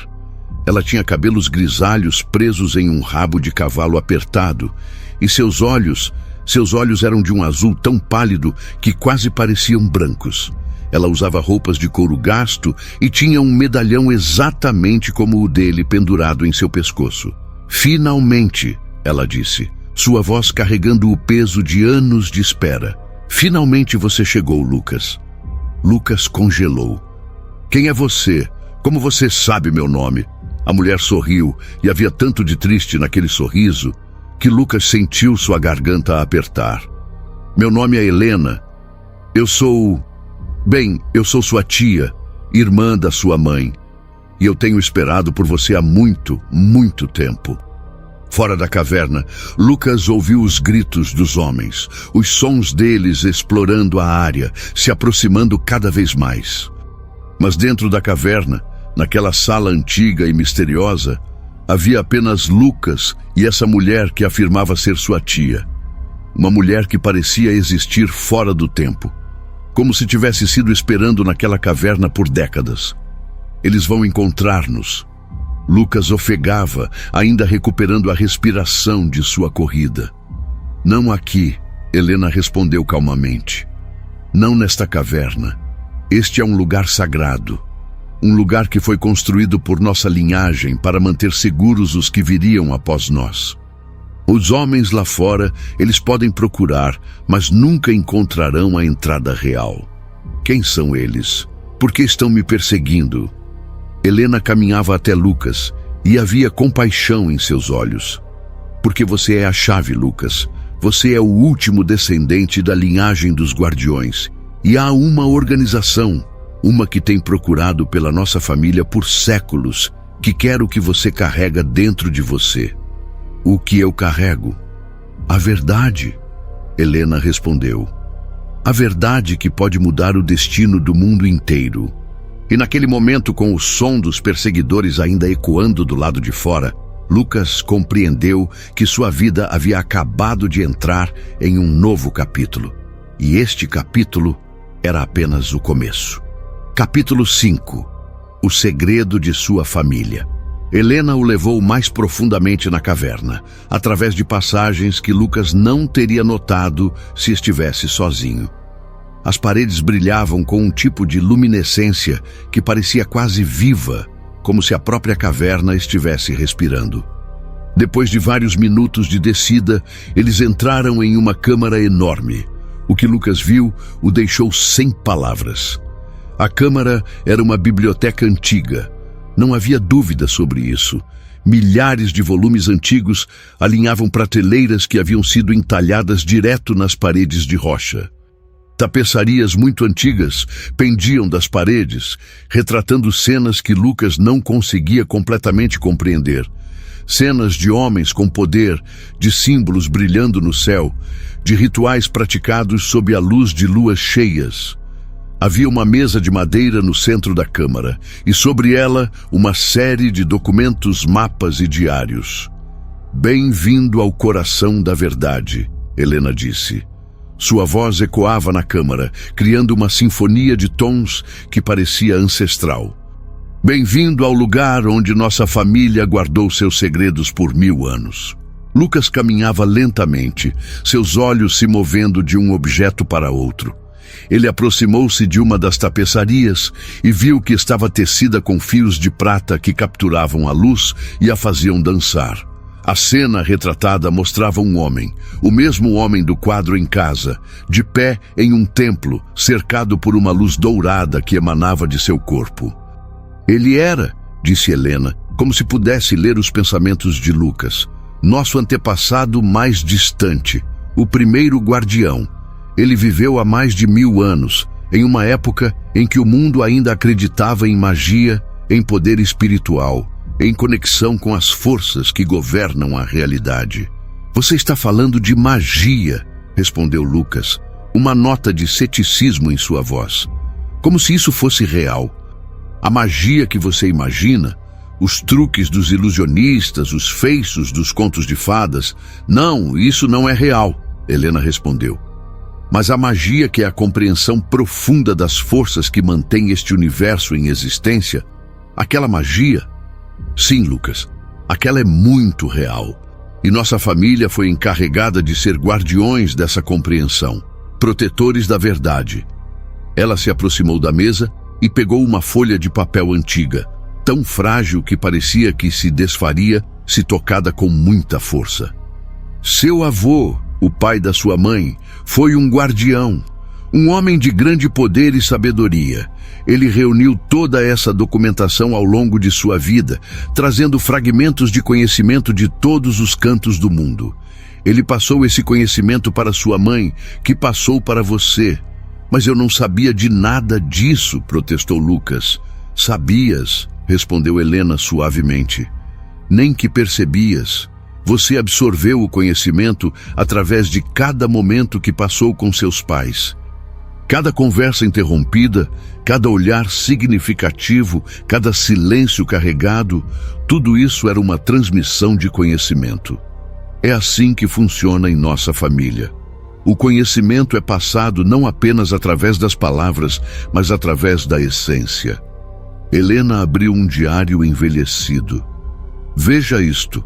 Ela tinha cabelos grisalhos presos em um rabo de cavalo apertado, e seus olhos eram de um azul tão pálido que quase pareciam brancos. Ela usava roupas de couro gasto e tinha um medalhão exatamente como o dele pendurado em seu pescoço. "Finalmente", ela disse, sua voz carregando o peso de anos de espera. "Finalmente você chegou, Lucas." Lucas congelou. "Quem é você? Como você sabe meu nome?" A mulher sorriu, e havia tanto de triste naquele sorriso. que Lucas sentiu sua garganta apertar. Meu nome é Helena. Eu sou sua tia, irmã da sua mãe. E eu tenho esperado por você há muito, muito tempo. Fora da caverna, Lucas ouviu os gritos dos homens, os sons deles explorando a área, se aproximando cada vez mais. Mas dentro da caverna, naquela sala antiga e misteriosa, havia apenas Lucas e essa mulher que afirmava ser sua tia. Uma mulher que parecia existir fora do tempo, como se tivesse sido esperando naquela caverna por décadas. Eles vão encontrar-nos. Lucas ofegava, ainda recuperando a respiração de sua corrida. Não aqui, Helena respondeu calmamente. Não nesta caverna. Este é um lugar sagrado. Um lugar que foi construído por nossa linhagem para manter seguros os que viriam após nós. Os homens lá fora, eles podem procurar, mas nunca encontrarão a entrada real. Quem são eles? Por que estão me perseguindo? Helena caminhava até Lucas e havia compaixão em seus olhos. Porque você é a chave, Lucas. Você é o último descendente da linhagem dos guardiões. E há uma organização, uma que tem procurado pela nossa família por séculos, que quer o que você carrega dentro de você. O que eu carrego? A verdade, Helena respondeu. A verdade que pode mudar o destino do mundo inteiro. E naquele momento, com o som dos perseguidores ainda ecoando do lado de fora, Lucas compreendeu que sua vida havia acabado de entrar em um novo capítulo. E este capítulo era apenas o começo. Capítulo 5. O segredo de sua família. Helena o levou mais profundamente na caverna, através de passagens que Lucas não teria notado se estivesse sozinho. As paredes brilhavam com um tipo de luminescência que parecia quase viva, como se a própria caverna estivesse respirando. Depois de vários minutos de descida, eles entraram em uma câmara enorme. O que Lucas viu o deixou sem palavras. A câmara era uma biblioteca antiga. Não havia dúvida sobre isso. Milhares de volumes antigos alinhavam prateleiras que haviam sido entalhadas direto nas paredes de rocha. Tapeçarias muito antigas pendiam das paredes, retratando cenas que Lucas não conseguia completamente compreender. Cenas de homens com poder, de símbolos brilhando no céu, de rituais praticados sob a luz de luas cheias. Havia uma mesa de madeira no centro da câmara, e sobre ela uma série de documentos, mapas e diários. Bem-vindo ao coração da verdade, Helena disse. Sua voz ecoava na câmara, criando uma sinfonia de tons que parecia ancestral. Bem-vindo ao lugar onde nossa família guardou seus segredos por 1000 anos. Lucas caminhava lentamente, seus olhos se movendo de um objeto para outro. Ele aproximou-se de uma das tapeçarias e viu que estava tecida com fios de prata que capturavam a luz e a faziam dançar. A cena retratada mostrava um homem, o mesmo homem do quadro em casa, de pé em um templo, cercado por uma luz dourada que emanava de seu corpo. Ele era, disse Helena, como se pudesse ler os pensamentos de Lucas, nosso antepassado mais distante, o primeiro guardião. Ele viveu há mais de 1000 anos, em uma época em que o mundo ainda acreditava em magia, em poder espiritual, em conexão com as forças que governam a realidade. Você está falando de magia, respondeu Lucas, uma nota de ceticismo em sua voz, como se isso fosse real. A magia que você imagina, os truques dos ilusionistas, os feiços dos contos de fadas, não, isso não é real, Helena respondeu. Mas a magia que é a compreensão profunda das forças que mantém este universo em existência, aquela magia, sim, Lucas, aquela é muito real. E nossa família foi encarregada de ser guardiões dessa compreensão, protetores da verdade. Ela se aproximou da mesa e pegou uma folha de papel antiga, tão frágil que parecia que se desfaria se tocada com muita força. Seu avô, o pai da sua mãe, foi um guardião, Um homem de grande poder e sabedoria. Ele reuniu toda essa documentação ao longo de sua vida, trazendo fragmentos de conhecimento de todos os cantos do mundo. Ele passou esse conhecimento para sua mãe, que passou para você. Mas eu não sabia de nada disso, protestou Lucas. Sabias, respondeu Helena suavemente. Nem que percebias. Você absorveu o conhecimento através de cada momento que passou com seus pais. Cada conversa interrompida, cada olhar significativo, cada silêncio carregado, tudo isso era uma transmissão de conhecimento. É assim que funciona em nossa família. O conhecimento é passado não apenas através das palavras, mas através da essência. Helena abriu um diário envelhecido. Veja isto.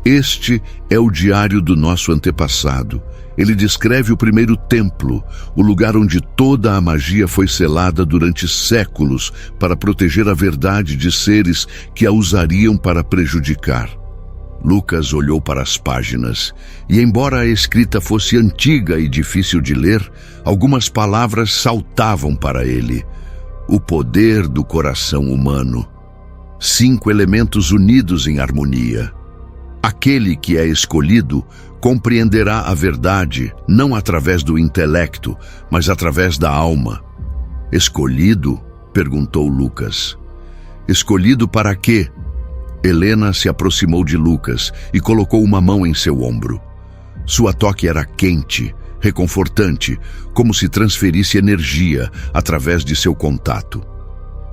Este é o diário do nosso antepassado. Ele descreve o primeiro templo, o lugar onde toda a magia foi selada durante séculos para proteger a verdade de seres que a usariam para prejudicar. Lucas olhou para as páginas, e embora a escrita fosse antiga e difícil de ler, algumas palavras saltavam para ele. O poder do coração humano. 5 elementos unidos em harmonia. Aquele que é escolhido compreenderá a verdade não através do intelecto, mas através da alma. Escolhido? Perguntou Lucas. Escolhido para quê? Helena se aproximou de Lucas e colocou uma mão em seu ombro. Sua toque era quente, reconfortante, como se transferisse energia através de seu contato.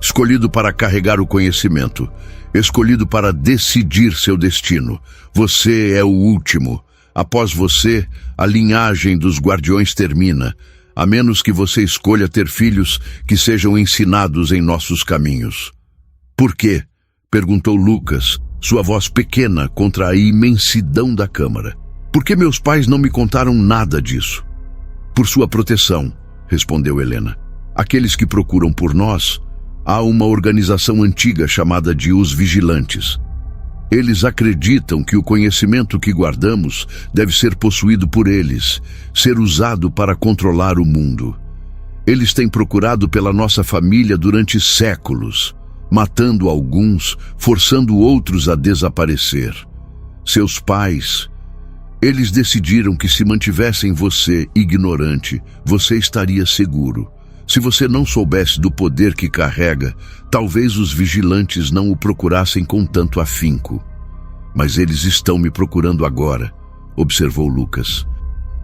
Escolhido para carregar o conhecimento, escolhido para decidir seu destino. Você é o último. Após você, a linhagem dos guardiões termina, a menos que você escolha ter filhos que sejam ensinados em nossos caminhos. Por quê? Perguntou Lucas, sua voz pequena contra a imensidão da câmara. Por que meus pais não me contaram nada disso? Por sua proteção, respondeu Helena. Aqueles que procuram por nós, há uma organização antiga chamada de Os Vigilantes. Eles acreditam que o conhecimento que guardamos deve ser possuído por eles, ser usado para controlar o mundo. Eles têm procurado pela nossa família durante séculos, matando alguns, forçando outros a desaparecer. Seus pais, eles decidiram que se mantivessem você ignorante, você estaria seguro. Se você não soubesse do poder que carrega, talvez os vigilantes não o procurassem com tanto afinco. Mas eles estão me procurando agora, observou Lucas.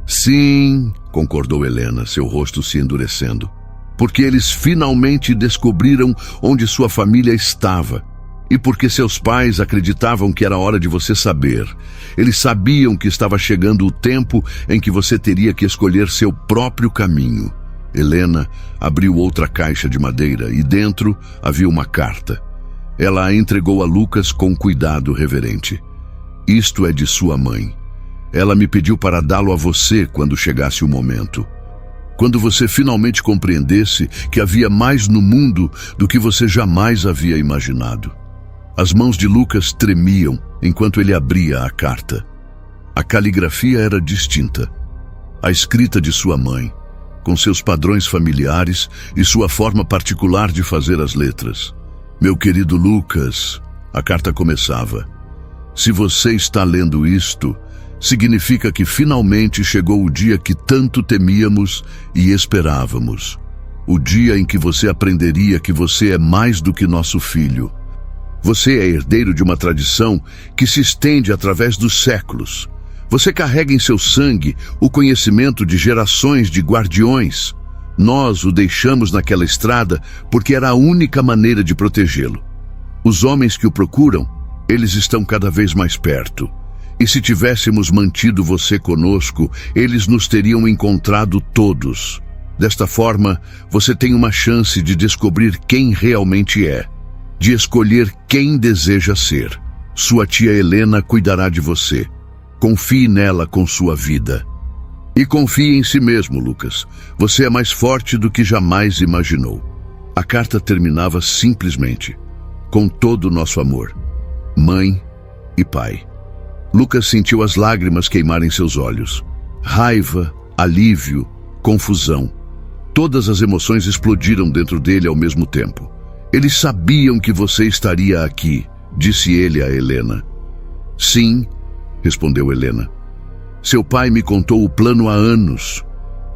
Sim, concordou Helena, seu rosto se endurecendo. Porque eles finalmente descobriram onde sua família estava. E porque seus pais acreditavam que era hora de você saber. Eles sabiam que estava chegando o tempo em que você teria que escolher seu próprio caminho. Helena abriu outra caixa de madeira e dentro havia uma carta. Ela a entregou a Lucas com cuidado reverente. Isto é de sua mãe. Ela me pediu para dá-lo a você quando chegasse o momento. Quando você finalmente compreendesse que havia mais no mundo do que você jamais havia imaginado. As mãos de Lucas tremiam enquanto ele abria a carta. A caligrafia era distinta. A escrita de sua mãe, com seus padrões familiares e sua forma particular de fazer as letras. Meu querido Lucas, a carta começava. Se você está lendo isto, significa que finalmente chegou o dia que tanto temíamos e esperávamos. O dia em que você aprenderia que você é mais do que nosso filho. Você é herdeiro de uma tradição que se estende através dos séculos. Você carrega em seu sangue o conhecimento de gerações de guardiões. Nós o deixamos naquela estrada porque era a única maneira de protegê-lo. Os homens que o procuram, eles estão cada vez mais perto. E se tivéssemos mantido você conosco, eles nos teriam encontrado todos. Desta forma, você tem uma chance de descobrir quem realmente é, de escolher quem deseja ser. Sua tia Helena cuidará de você. Confie nela com sua vida. E confie em si mesmo, Lucas. Você é mais forte do que jamais imaginou. A carta terminava simplesmente: com todo o nosso amor, mãe e pai. Lucas sentiu as lágrimas queimarem seus olhos. Raiva, alívio, confusão. Todas as emoções explodiram dentro dele ao mesmo tempo. Eles sabiam que você estaria aqui, disse ele a Helena. Sim, respondeu Helena. Seu pai me contou o plano há anos.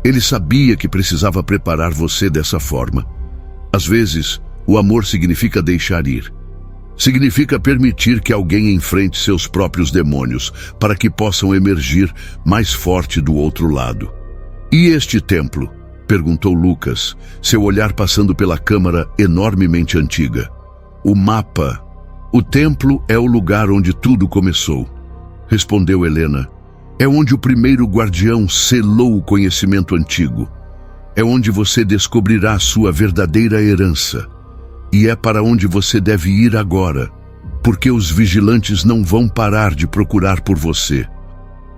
Ele sabia que precisava preparar você dessa forma. Às vezes, o amor significa deixar ir. Significa permitir que alguém enfrente seus próprios demônios, para que possam emergir mais forte do outro lado. E este templo? Perguntou Lucas, seu olhar passando pela câmara enormemente antiga. O mapa. O templo é o lugar onde tudo começou, respondeu Helena. É onde o primeiro guardião selou o conhecimento antigo. É onde você descobrirá sua verdadeira herança. E é para onde você deve ir agora, porque os vigilantes não vão parar de procurar por você.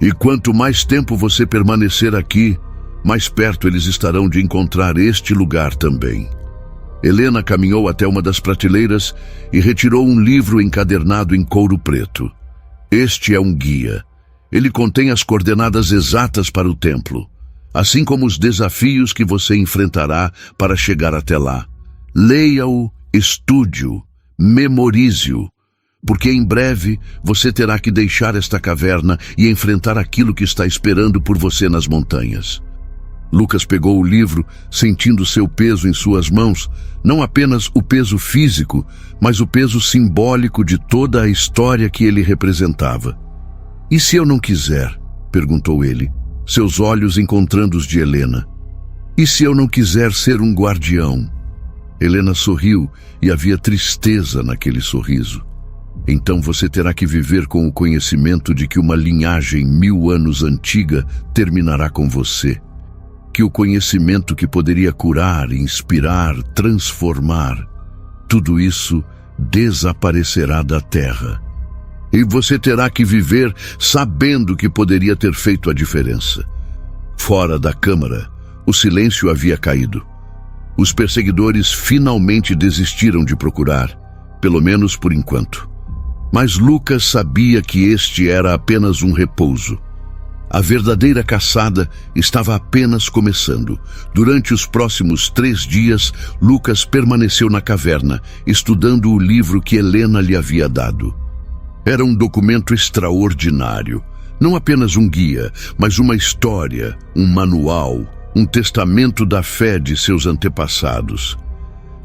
E quanto mais tempo você permanecer aqui, mais perto eles estarão de encontrar este lugar também. Helena caminhou até uma das prateleiras e retirou um livro encadernado em couro preto. Este é um guia. Ele contém as coordenadas exatas para o templo, assim como os desafios que você enfrentará para chegar até lá. Leia-o, estude-o, memorize-o, porque em breve você terá que deixar esta caverna e enfrentar aquilo que está esperando por você nas montanhas. Lucas pegou o livro, sentindo seu peso em suas mãos, não apenas o peso físico, mas o peso simbólico de toda a história que ele representava. E se eu não quiser? Perguntou ele, seus olhos encontrando os de Helena. E se eu não quiser ser um guardião? Helena sorriu e havia tristeza naquele sorriso. Então você terá que viver com o conhecimento de que uma linhagem 1000 anos antiga terminará com você. Que o conhecimento que poderia curar, inspirar, transformar, tudo isso desaparecerá da terra. E você terá que viver sabendo que poderia ter feito a diferença. Fora da câmara, o silêncio havia caído. Os perseguidores finalmente desistiram de procurar, pelo menos por enquanto. Mas Lucas sabia que este era apenas um repouso. A verdadeira caçada estava apenas começando. Durante os próximos 3 dias, Lucas permaneceu na caverna, estudando o livro que Helena lhe havia dado. Era um documento extraordinário, não apenas um guia, mas uma história, um manual, um testamento da fé de seus antepassados.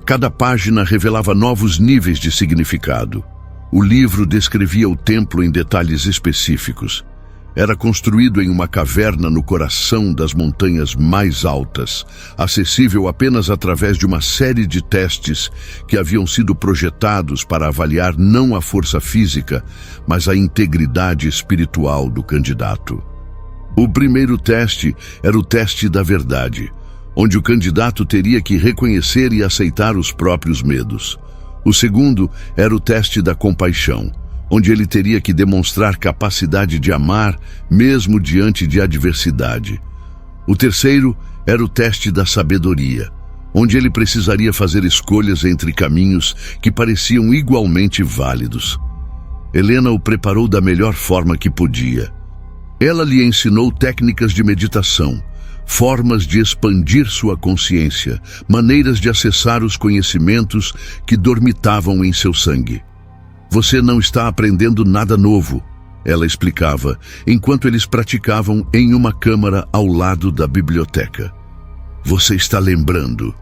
Cada página revelava novos níveis de significado. O livro descrevia o templo em detalhes específicos. Era construído em uma caverna no coração das montanhas mais altas, acessível apenas através de uma série de testes que haviam sido projetados para avaliar não a força física, mas a integridade espiritual do candidato. O primeiro teste era o teste da verdade, onde o candidato teria que reconhecer e aceitar os próprios medos. O segundo era o teste da compaixão, onde ele teria que demonstrar capacidade de amar mesmo diante de adversidade. O terceiro era o teste da sabedoria, onde ele precisaria fazer escolhas entre caminhos que pareciam igualmente válidos. Helena o preparou da melhor forma que podia. Ela lhe ensinou técnicas de meditação, formas de expandir sua consciência, maneiras de acessar os conhecimentos que dormitavam em seu sangue. Você não está aprendendo nada novo, ela explicava, enquanto eles praticavam em uma câmara ao lado da biblioteca. Você está lembrando.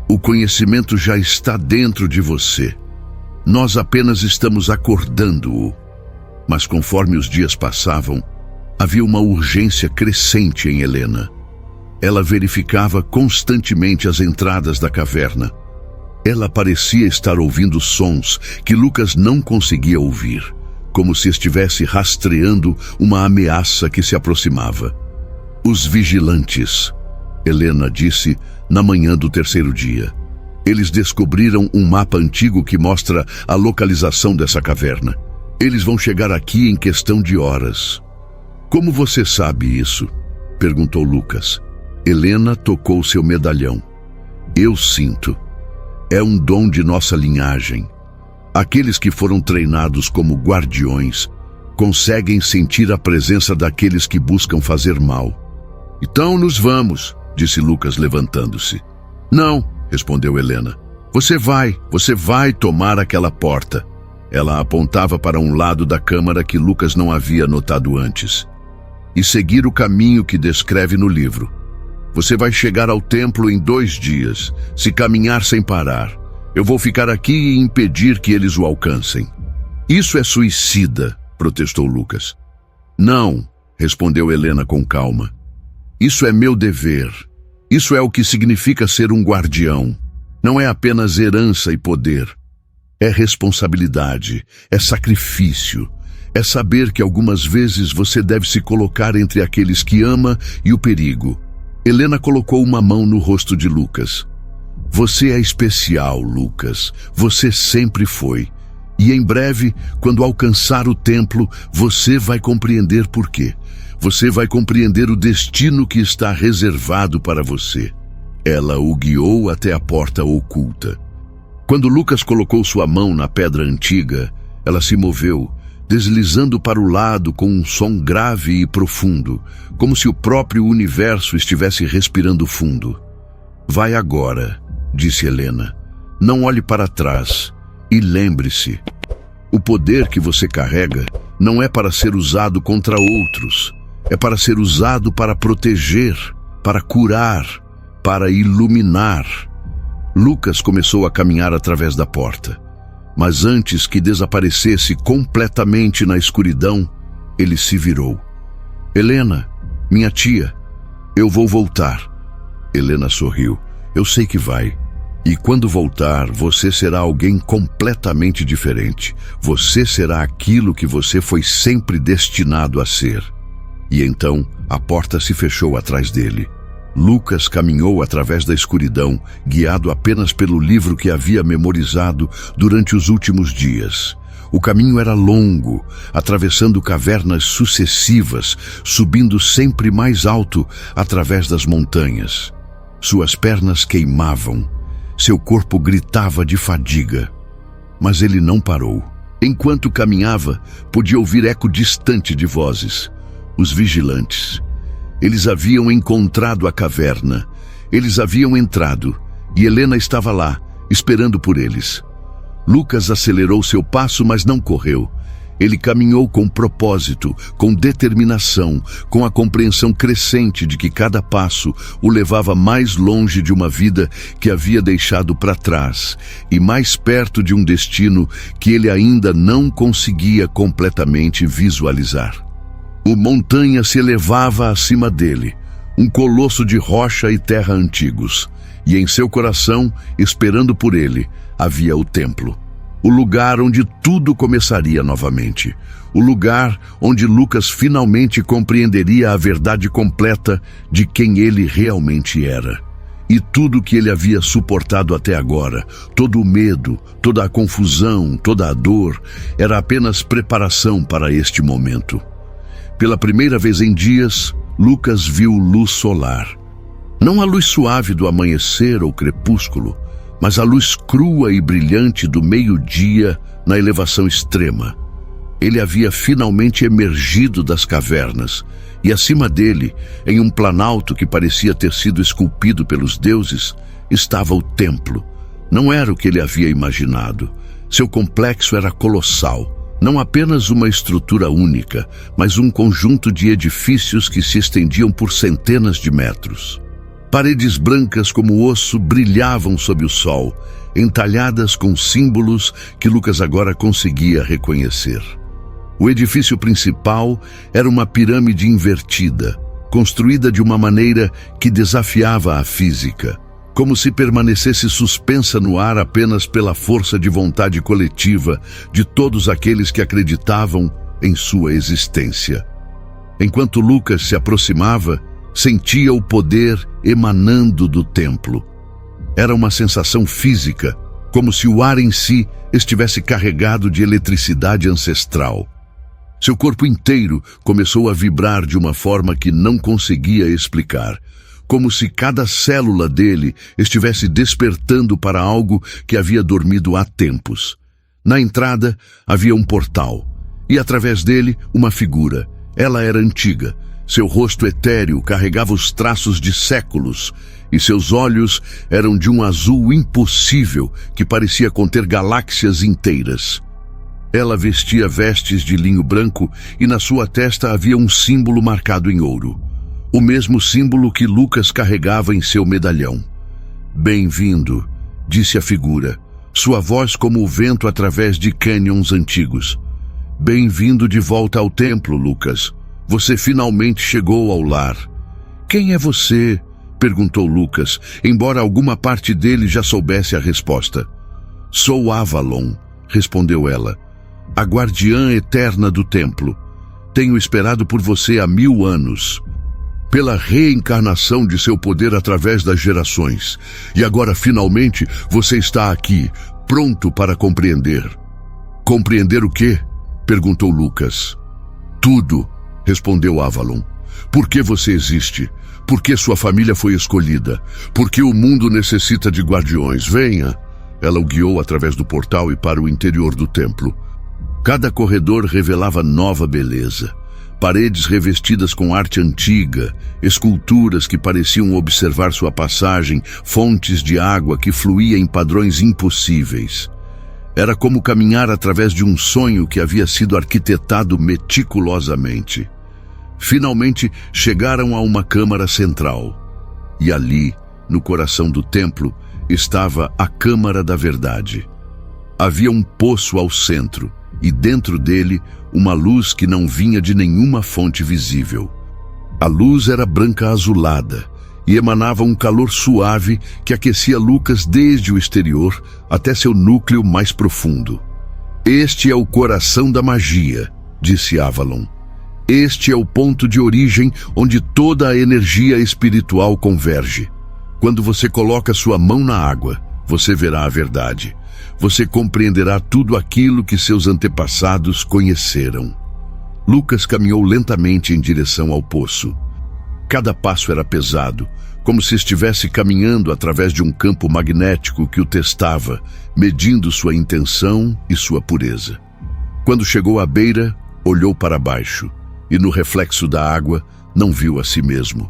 O conhecimento já está dentro de você. Nós apenas estamos acordando-o. Mas conforme os dias passavam, havia uma urgência crescente em Helena. Ela verificava constantemente as entradas da caverna. Ela parecia estar ouvindo sons que Lucas não conseguia ouvir, como se estivesse rastreando uma ameaça que se aproximava. Os vigilantes, Helena disse na manhã do 3º dia. Eles descobriram um mapa antigo que mostra a localização dessa caverna. Eles vão chegar aqui em questão de horas. Como você sabe isso? Perguntou Lucas. Helena tocou seu medalhão. Eu sinto. É um dom de nossa linhagem. Aqueles que foram treinados como guardiões conseguem sentir a presença daqueles que buscam fazer mal. Então nos vamos, disse Lucas, levantando-se. Não, respondeu Helena. Você vai tomar aquela porta. Ela apontava para um lado da câmara que Lucas não havia notado antes. E seguir o caminho que descreve no livro. Você vai chegar ao templo em 2 dias, se caminhar sem parar. Eu vou ficar aqui e impedir que eles o alcancem. Isso é suicida, protestou Lucas. Não, respondeu Helena com calma. Isso é meu dever. Isso é o que significa ser um guardião. Não é apenas herança e poder. É responsabilidade, é sacrifício. É saber que algumas vezes você deve se colocar entre aqueles que ama e o perigo. Helena colocou uma mão no rosto de Lucas. Você é especial, Lucas. Você sempre foi. E em breve, quando alcançar o templo, você vai compreender por quê. Você vai compreender o destino que está reservado para você. Ela o guiou até a porta oculta. Quando Lucas colocou sua mão na pedra antiga, ela se moveu, deslizando para o lado com um som grave e profundo, como se o próprio universo estivesse respirando fundo. Vai agora, disse Helena. Não olhe para trás e lembre-se. O poder que você carrega não é para ser usado contra outros. É para ser usado para proteger, para curar, para iluminar. Lucas começou a caminhar através da porta. Mas antes que desaparecesse completamente na escuridão, ele se virou. Helena, minha tia, eu vou voltar. Helena sorriu. Eu sei que vai. E quando voltar, você será alguém completamente diferente. Você será aquilo que você foi sempre destinado a ser. E então, a porta se fechou atrás dele. Lucas caminhou através da escuridão, guiado apenas pelo livro que havia memorizado durante os últimos dias. O caminho era longo, atravessando cavernas sucessivas, subindo sempre mais alto através das montanhas. Suas pernas queimavam, seu corpo gritava de fadiga. Mas ele não parou. Enquanto caminhava, podia ouvir eco distante de vozes. Os vigilantes. Eles haviam encontrado a caverna. Eles haviam entrado, e Helena estava lá, esperando por eles. Lucas acelerou seu passo, mas não correu. Ele caminhou com propósito, com determinação, com a compreensão crescente de que cada passo o levava mais longe de uma vida que havia deixado para trás e mais perto de um destino que ele ainda não conseguia completamente visualizar. O montanha se elevava acima dele, um colosso de rocha e terra antigos, e em seu coração, esperando por ele, havia o templo. O lugar onde tudo começaria novamente. O lugar onde Lucas finalmente compreenderia a verdade completa de quem ele realmente era. E tudo que ele havia suportado até agora, todo o medo, toda a confusão, toda a dor, era apenas preparação para este momento. Pela primeira vez em dias, Lucas viu luz solar. Não a luz suave do amanhecer ou crepúsculo, mas a luz crua e brilhante do meio-dia na elevação extrema. Ele havia finalmente emergido das cavernas, e acima dele, em um planalto que parecia ter sido esculpido pelos deuses, estava o templo. Não era o que ele havia imaginado. Seu complexo era colossal. Não apenas uma estrutura única, mas um conjunto de edifícios que se estendiam por centenas de metros. Paredes brancas como osso brilhavam sob o sol, entalhadas com símbolos que Lucas agora conseguia reconhecer. O edifício principal era uma pirâmide invertida, construída de uma maneira que desafiava a física, como se permanecesse suspensa no ar apenas pela força de vontade coletiva de todos aqueles que acreditavam em sua existência. Enquanto Lucas se aproximava, sentia o poder emanando do templo. Era uma sensação física, como se o ar em si estivesse carregado de eletricidade ancestral. Seu corpo inteiro começou a vibrar de uma forma que não conseguia explicar, como se cada célula dele estivesse despertando para algo que havia dormido há tempos. Na entrada havia um portal, e através dele uma figura. Ela era antiga. Seu rosto etéreo carregava os traços de séculos, e seus olhos eram de um azul impossível que parecia conter galáxias inteiras. Ela vestia vestes de linho branco e na sua testa havia um símbolo marcado em ouro. O mesmo símbolo que Lucas carregava em seu medalhão. "Bem-vindo", disse a figura, sua voz como o vento através de cânions antigos. "Bem-vindo de volta ao templo, Lucas. Você finalmente chegou ao lar." "Quem é você?", perguntou Lucas, embora alguma parte dele já soubesse a resposta. "Sou Avalon", respondeu ela, "a guardiã eterna do templo. Tenho esperado por você há 1000 anos. Pela reencarnação de seu poder através das gerações. E agora, finalmente, você está aqui, pronto para compreender." "Compreender o quê?", perguntou Lucas. "Tudo", respondeu Avalon. "Por que você existe? Por que sua família foi escolhida? Por que o mundo necessita de guardiões? Venha." Ela o guiou através do portal e para o interior do templo. Cada corredor revelava nova beleza. Paredes revestidas com arte antiga, esculturas que pareciam observar sua passagem, fontes de água que fluía em padrões impossíveis. Era como caminhar através de um sonho que havia sido arquitetado meticulosamente. Finalmente chegaram a uma câmara central. E ali, no coração do templo, estava a Câmara da Verdade. Havia um poço ao centro, e dentro dele, uma luz que não vinha de nenhuma fonte visível. A luz era branca azulada e emanava um calor suave que aquecia Lucas desde o exterior até seu núcleo mais profundo. "Este é o coração da magia", disse Avalon. "Este é o ponto de origem onde toda a energia espiritual converge. Quando você coloca sua mão na água, você verá a verdade. Você compreenderá tudo aquilo que seus antepassados conheceram." Lucas caminhou lentamente em direção ao poço. Cada passo era pesado, como se estivesse caminhando através de um campo magnético que o testava, medindo sua intenção e sua pureza. Quando chegou à beira, olhou para baixo, e no reflexo da água não viu a si mesmo.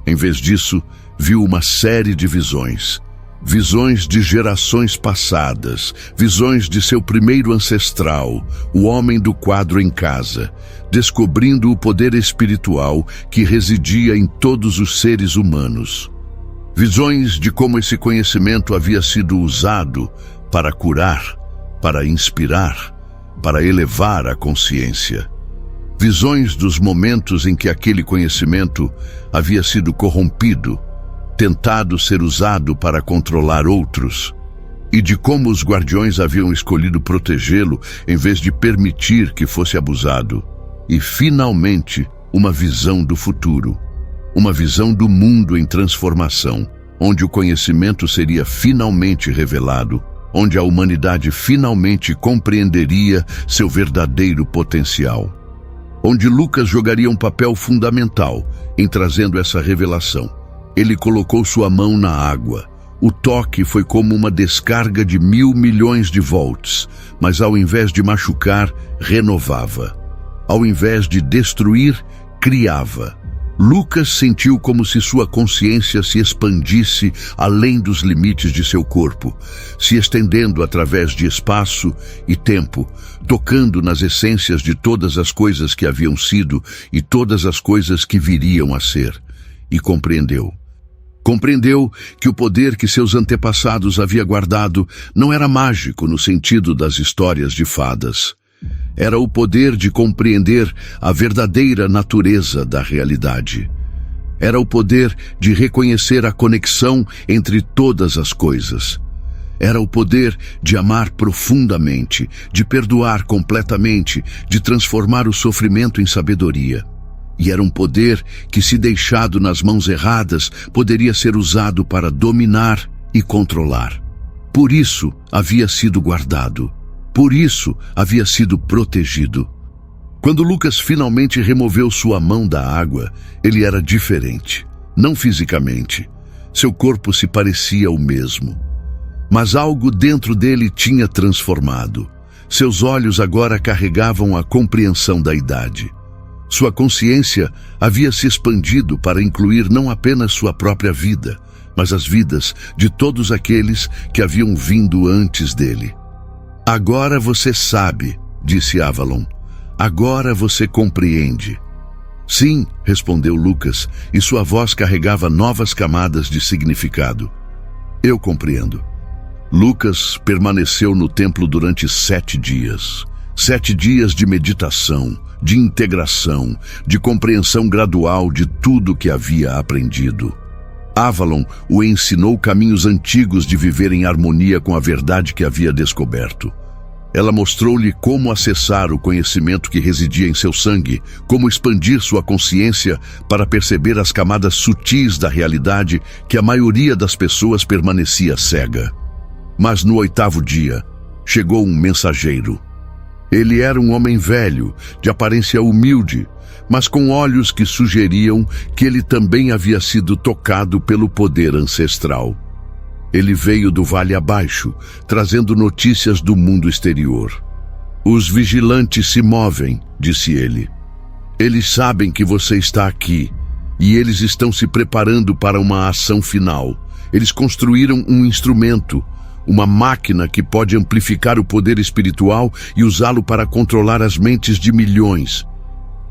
Em vez disso, viu uma série de visões. Visões de gerações passadas, visões de seu primeiro ancestral, o homem do quadro em casa, descobrindo o poder espiritual que residia em todos os seres humanos. Visões de como esse conhecimento havia sido usado para curar, para inspirar, para elevar a consciência. Visões dos momentos em que aquele conhecimento havia sido corrompido, tentado ser usado para controlar outros, e de como os guardiões haviam escolhido protegê-lo em vez de permitir que fosse abusado. E, finalmente, uma visão do futuro, uma visão do mundo em transformação, onde o conhecimento seria finalmente revelado, onde a humanidade finalmente compreenderia seu verdadeiro potencial. Onde Lucas jogaria um papel fundamental em trazendo essa revelação. Ele colocou sua mão na água. O toque foi como uma descarga de 1000 milhões de volts, mas ao invés de machucar, renovava. Ao invés de destruir, criava. Lucas sentiu como se sua consciência se expandisse além dos limites de seu corpo, se estendendo através de espaço e tempo, tocando nas essências de todas as coisas que haviam sido e todas as coisas que viriam a ser. E compreendeu. Compreendeu que o poder que seus antepassados haviam guardado não era mágico no sentido das histórias de fadas. Era o poder de compreender a verdadeira natureza da realidade. Era o poder de reconhecer a conexão entre todas as coisas. Era o poder de amar profundamente, de perdoar completamente, de transformar o sofrimento em sabedoria. E era um poder que, se deixado nas mãos erradas, poderia ser usado para dominar e controlar. Por isso havia sido guardado. Por isso havia sido protegido. Quando Lucas finalmente removeu sua mão da água, ele era diferente. Não fisicamente. Seu corpo se parecia o mesmo. Mas algo dentro dele tinha transformado. Seus olhos agora carregavam a compreensão da idade. Sua consciência havia se expandido para incluir não apenas sua própria vida, mas as vidas de todos aqueles que haviam vindo antes dele. Agora você sabe, disse Avalon. Agora você compreende. Sim, respondeu Lucas, e sua voz carregava novas camadas de significado. Eu compreendo. Lucas permaneceu no templo durante 7 dias. 7 dias de meditação, de integração, de compreensão gradual de tudo que havia aprendido. Avalon o ensinou caminhos antigos de viver em harmonia com a verdade que havia descoberto. Ela mostrou-lhe como acessar o conhecimento que residia em seu sangue, como expandir sua consciência para perceber as camadas sutis da realidade que a maioria das pessoas permanecia cega. Mas no 8º dia, chegou um mensageiro. Ele era um homem velho, de aparência humilde, mas com olhos que sugeriam que ele também havia sido tocado pelo poder ancestral. Ele veio do vale abaixo, trazendo notícias do mundo exterior. Os vigilantes se movem, disse ele. Eles sabem que você está aqui, e eles estão se preparando para uma ação final. Eles construíram um instrumento, uma máquina que pode amplificar o poder espiritual e usá-lo para controlar as mentes de milhões.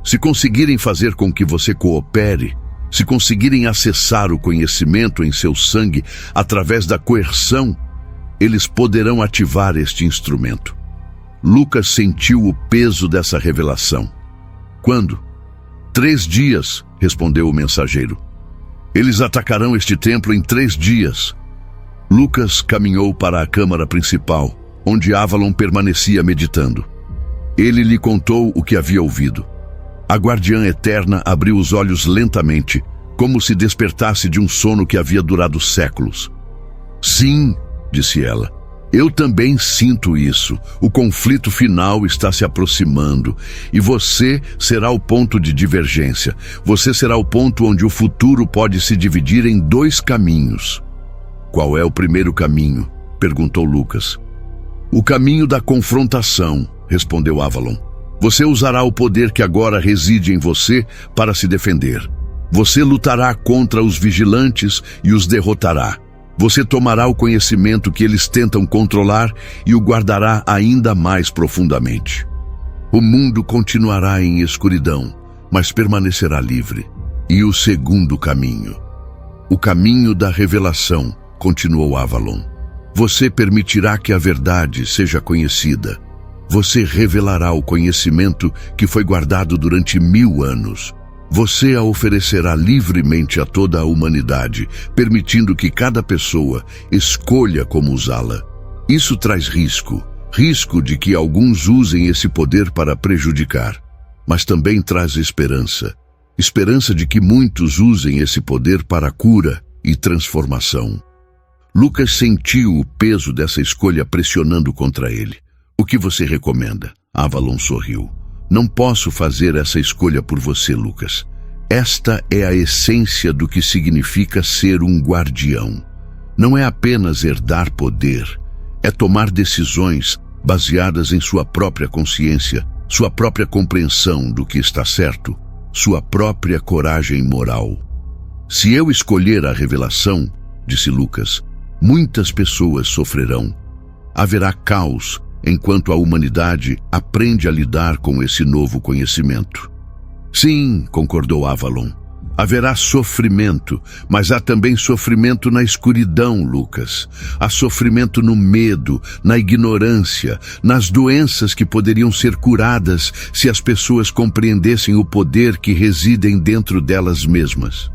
Se conseguirem fazer com que você coopere, se conseguirem acessar o conhecimento em seu sangue através da coerção, eles poderão ativar este instrumento. Lucas sentiu o peso dessa revelação. Quando? 3 dias, respondeu o mensageiro. Eles atacarão este templo em 3 dias. Lucas caminhou para a câmara principal, onde Avalon permanecia meditando. Ele lhe contou o que havia ouvido. A guardiã eterna abriu os olhos lentamente, como se despertasse de um sono que havia durado séculos. Sim, disse ela, eu também sinto isso. O conflito final está se aproximando, e você será o ponto de divergência. Você será o ponto onde o futuro pode se dividir em 2 caminhos. Qual é o primeiro caminho? Perguntou Lucas. O caminho da confrontação, respondeu Avalon. Você usará o poder que agora reside em você para se defender. Você lutará contra os vigilantes e os derrotará. Você tomará o conhecimento que eles tentam controlar e o guardará ainda mais profundamente. O mundo continuará em escuridão, mas permanecerá livre. E o segundo caminho? O caminho da revelação, continuou Avalon. Você permitirá que a verdade seja conhecida. Você revelará o conhecimento que foi guardado durante 1000 anos. Você a oferecerá livremente a toda a humanidade, permitindo que cada pessoa escolha como usá-la. Isso traz risco de que alguns usem esse poder para prejudicar, mas também traz esperança de que muitos usem esse poder para cura e transformação. Lucas sentiu o peso dessa escolha pressionando contra ele. O que você recomenda? Avalon sorriu. Não posso fazer essa escolha por você, Lucas. Esta é a essência do que significa ser um guardião. Não é apenas herdar poder, é tomar decisões baseadas em sua própria consciência, sua própria compreensão do que está certo, sua própria coragem moral. Se eu escolher a revelação, disse Lucas, muitas pessoas sofrerão. Haverá caos enquanto a humanidade aprende a lidar com esse novo conhecimento. Sim, concordou Avalon. Haverá sofrimento, mas há também sofrimento na escuridão, Lucas. Há sofrimento no medo, na ignorância, nas doenças que poderiam ser curadas se as pessoas compreendessem o poder que residem dentro delas mesmas.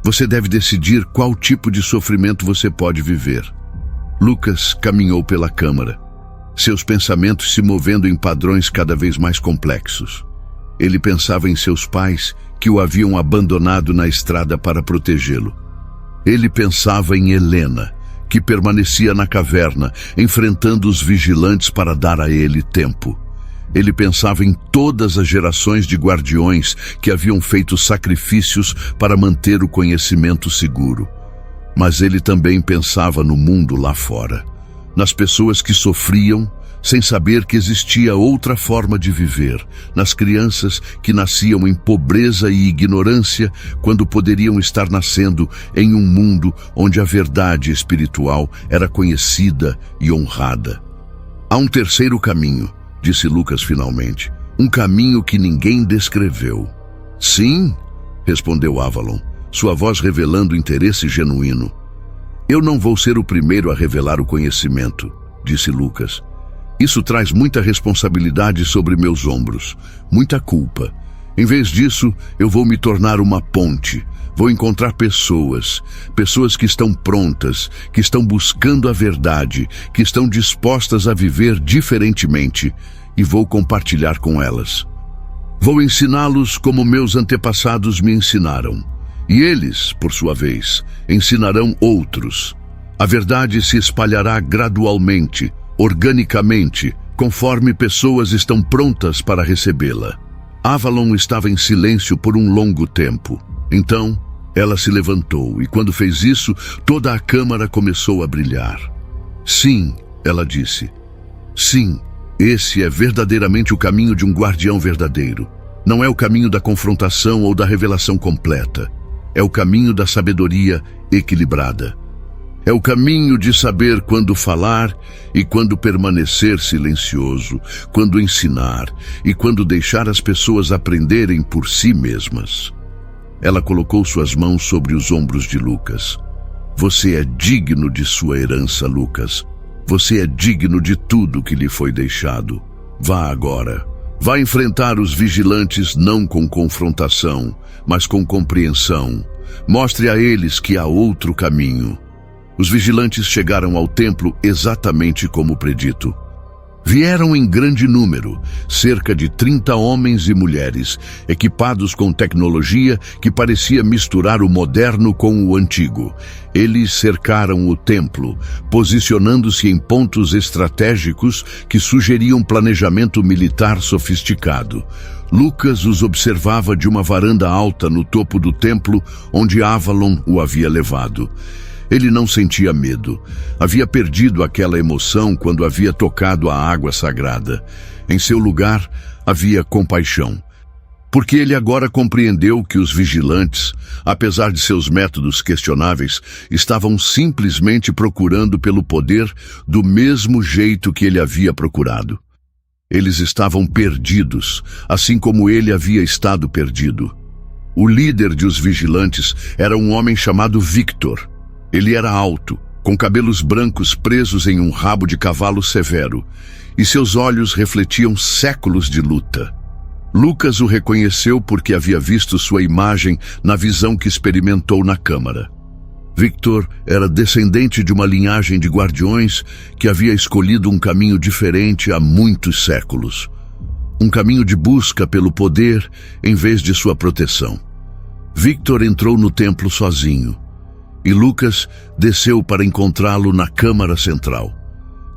Você deve decidir qual tipo de sofrimento você pode viver. Lucas caminhou pela câmara, seus pensamentos se movendo em padrões cada vez mais complexos. Ele pensava em seus pais que o haviam abandonado na estrada para protegê-lo. Ele pensava em Helena, que permanecia na caverna, enfrentando os vigilantes para dar a ele tempo. Ele pensava em todas as gerações de guardiões que haviam feito sacrifícios para manter o conhecimento seguro. Mas ele também pensava no mundo lá fora, nas pessoas que sofriam, sem saber que existia outra forma de viver, nas crianças que nasciam em pobreza e ignorância, quando poderiam estar nascendo em um mundo onde a verdade espiritual era conhecida e honrada. Há um terceiro caminho, disse Lucas finalmente, um caminho que ninguém descreveu. Sim, respondeu Avalon, sua voz revelando interesse genuíno. Eu não vou ser o primeiro a revelar o conhecimento, disse Lucas. Isso traz muita responsabilidade sobre meus ombros, muita culpa. Em vez disso, eu vou me tornar uma ponte. Vou encontrar pessoas que estão prontas, que estão buscando a verdade, que estão dispostas a viver diferentemente, e vou compartilhar com elas. Vou ensiná-los como meus antepassados me ensinaram. E eles, por sua vez, ensinarão outros. A verdade se espalhará gradualmente, organicamente, conforme pessoas estão prontas para recebê-la. Avalon estava em silêncio por um longo tempo. Então, ela se levantou e quando fez isso, toda a câmara começou a brilhar. Sim, ela disse. Sim, esse é verdadeiramente o caminho de um guardião verdadeiro. Não é o caminho da confrontação ou da revelação completa. É o caminho da sabedoria equilibrada. É o caminho de saber quando falar e quando permanecer silencioso, quando ensinar e quando deixar as pessoas aprenderem por si mesmas. Ela colocou suas mãos sobre os ombros de Lucas. Você é digno de sua herança, Lucas. Você é digno de tudo que lhe foi deixado. Vá agora. Vá enfrentar os vigilantes não com confrontação, mas com compreensão. Mostre a eles que há outro caminho. Os vigilantes chegaram ao templo exatamente como predito. Vieram em grande número, cerca de 30 homens e mulheres, equipados com tecnologia que parecia misturar o moderno com o antigo. Eles cercaram o templo, posicionando-se em pontos estratégicos que sugeriam planejamento militar sofisticado. Lucas os observava de uma varanda alta no topo do templo, onde Avalon o havia levado. Ele não sentia medo. Havia perdido aquela emoção quando havia tocado a água sagrada. Em seu lugar, havia compaixão. Porque ele agora compreendeu que os vigilantes, apesar de seus métodos questionáveis, estavam simplesmente procurando pelo poder do mesmo jeito que ele havia procurado. Eles estavam perdidos, assim como ele havia estado perdido. O líder dos vigilantes era um homem chamado Victor. Ele era alto, com cabelos brancos presos em um rabo de cavalo severo, e seus olhos refletiam séculos de luta. Lucas o reconheceu porque havia visto sua imagem na visão que experimentou na câmara. Victor era descendente de uma linhagem de guardiões que havia escolhido um caminho diferente há muitos séculos. Um caminho de busca pelo poder em vez de sua proteção. Victor entrou no templo sozinho. E Lucas desceu para encontrá-lo na câmara central.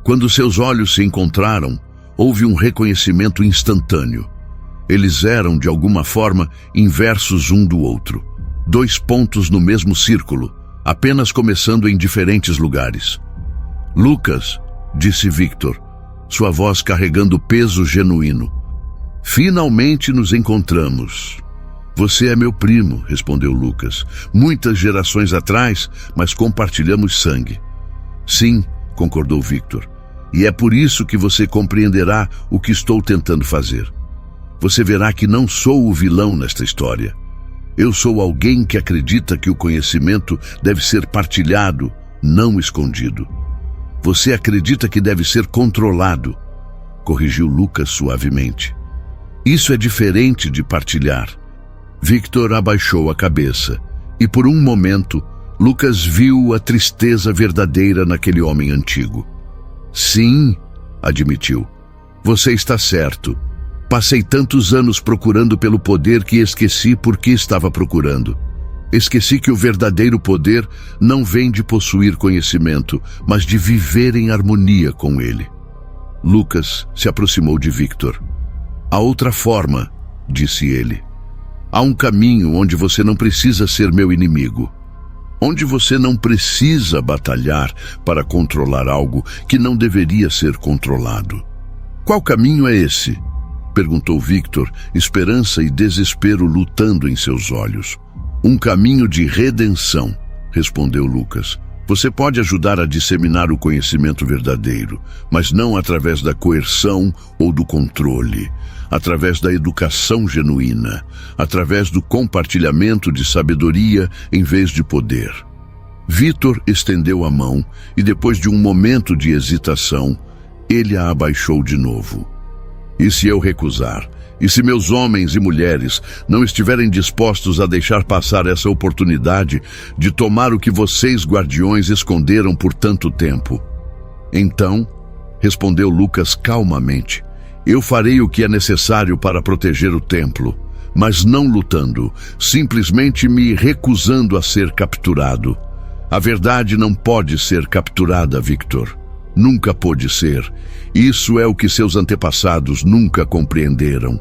Quando seus olhos se encontraram, houve um reconhecimento instantâneo. Eles eram, de alguma forma, inversos um do outro. 2 pontos no mesmo círculo, apenas começando em diferentes lugares. Lucas, disse Victor, sua voz carregando peso genuíno. Finalmente nos encontramos. Você é meu primo, respondeu Lucas. Muitas gerações atrás, mas compartilhamos sangue. Sim, concordou Victor. E é por isso que você compreenderá o que estou tentando fazer. Você verá que não sou o vilão nesta história. Eu sou alguém que acredita que o conhecimento deve ser partilhado, não escondido. Você acredita que deve ser controlado, corrigiu Lucas suavemente. Isso é diferente de partilhar. Victor abaixou a cabeça, e por um momento, Lucas viu a tristeza verdadeira naquele homem antigo. Sim, admitiu, você está certo. Passei tantos anos procurando pelo poder que esqueci por que estava procurando. Esqueci que o verdadeiro poder não vem de possuir conhecimento, mas de viver em harmonia com ele. Lucas se aproximou de Victor. Há outra forma, disse ele. Há um caminho onde você não precisa ser meu inimigo. Onde você não precisa batalhar para controlar algo que não deveria ser controlado. Qual caminho é esse? Perguntou Victor, esperança e desespero lutando em seus olhos. Um caminho de redenção, respondeu Lucas. Você pode ajudar a disseminar o conhecimento verdadeiro, mas não através da coerção ou do controle. Através da educação genuína, através do compartilhamento de sabedoria em vez de poder. Victor estendeu a mão e, depois de um momento de hesitação, ele a abaixou de novo. E se eu recusar? E se meus homens e mulheres não estiverem dispostos a deixar passar essa oportunidade de tomar o que vocês, guardiões, esconderam por tanto tempo? Então, respondeu Lucas calmamente, eu farei o que é necessário para proteger o templo, mas não lutando, simplesmente me recusando a ser capturado. A verdade não pode ser capturada, Victor. Nunca pôde ser. Isso é o que seus antepassados nunca compreenderam.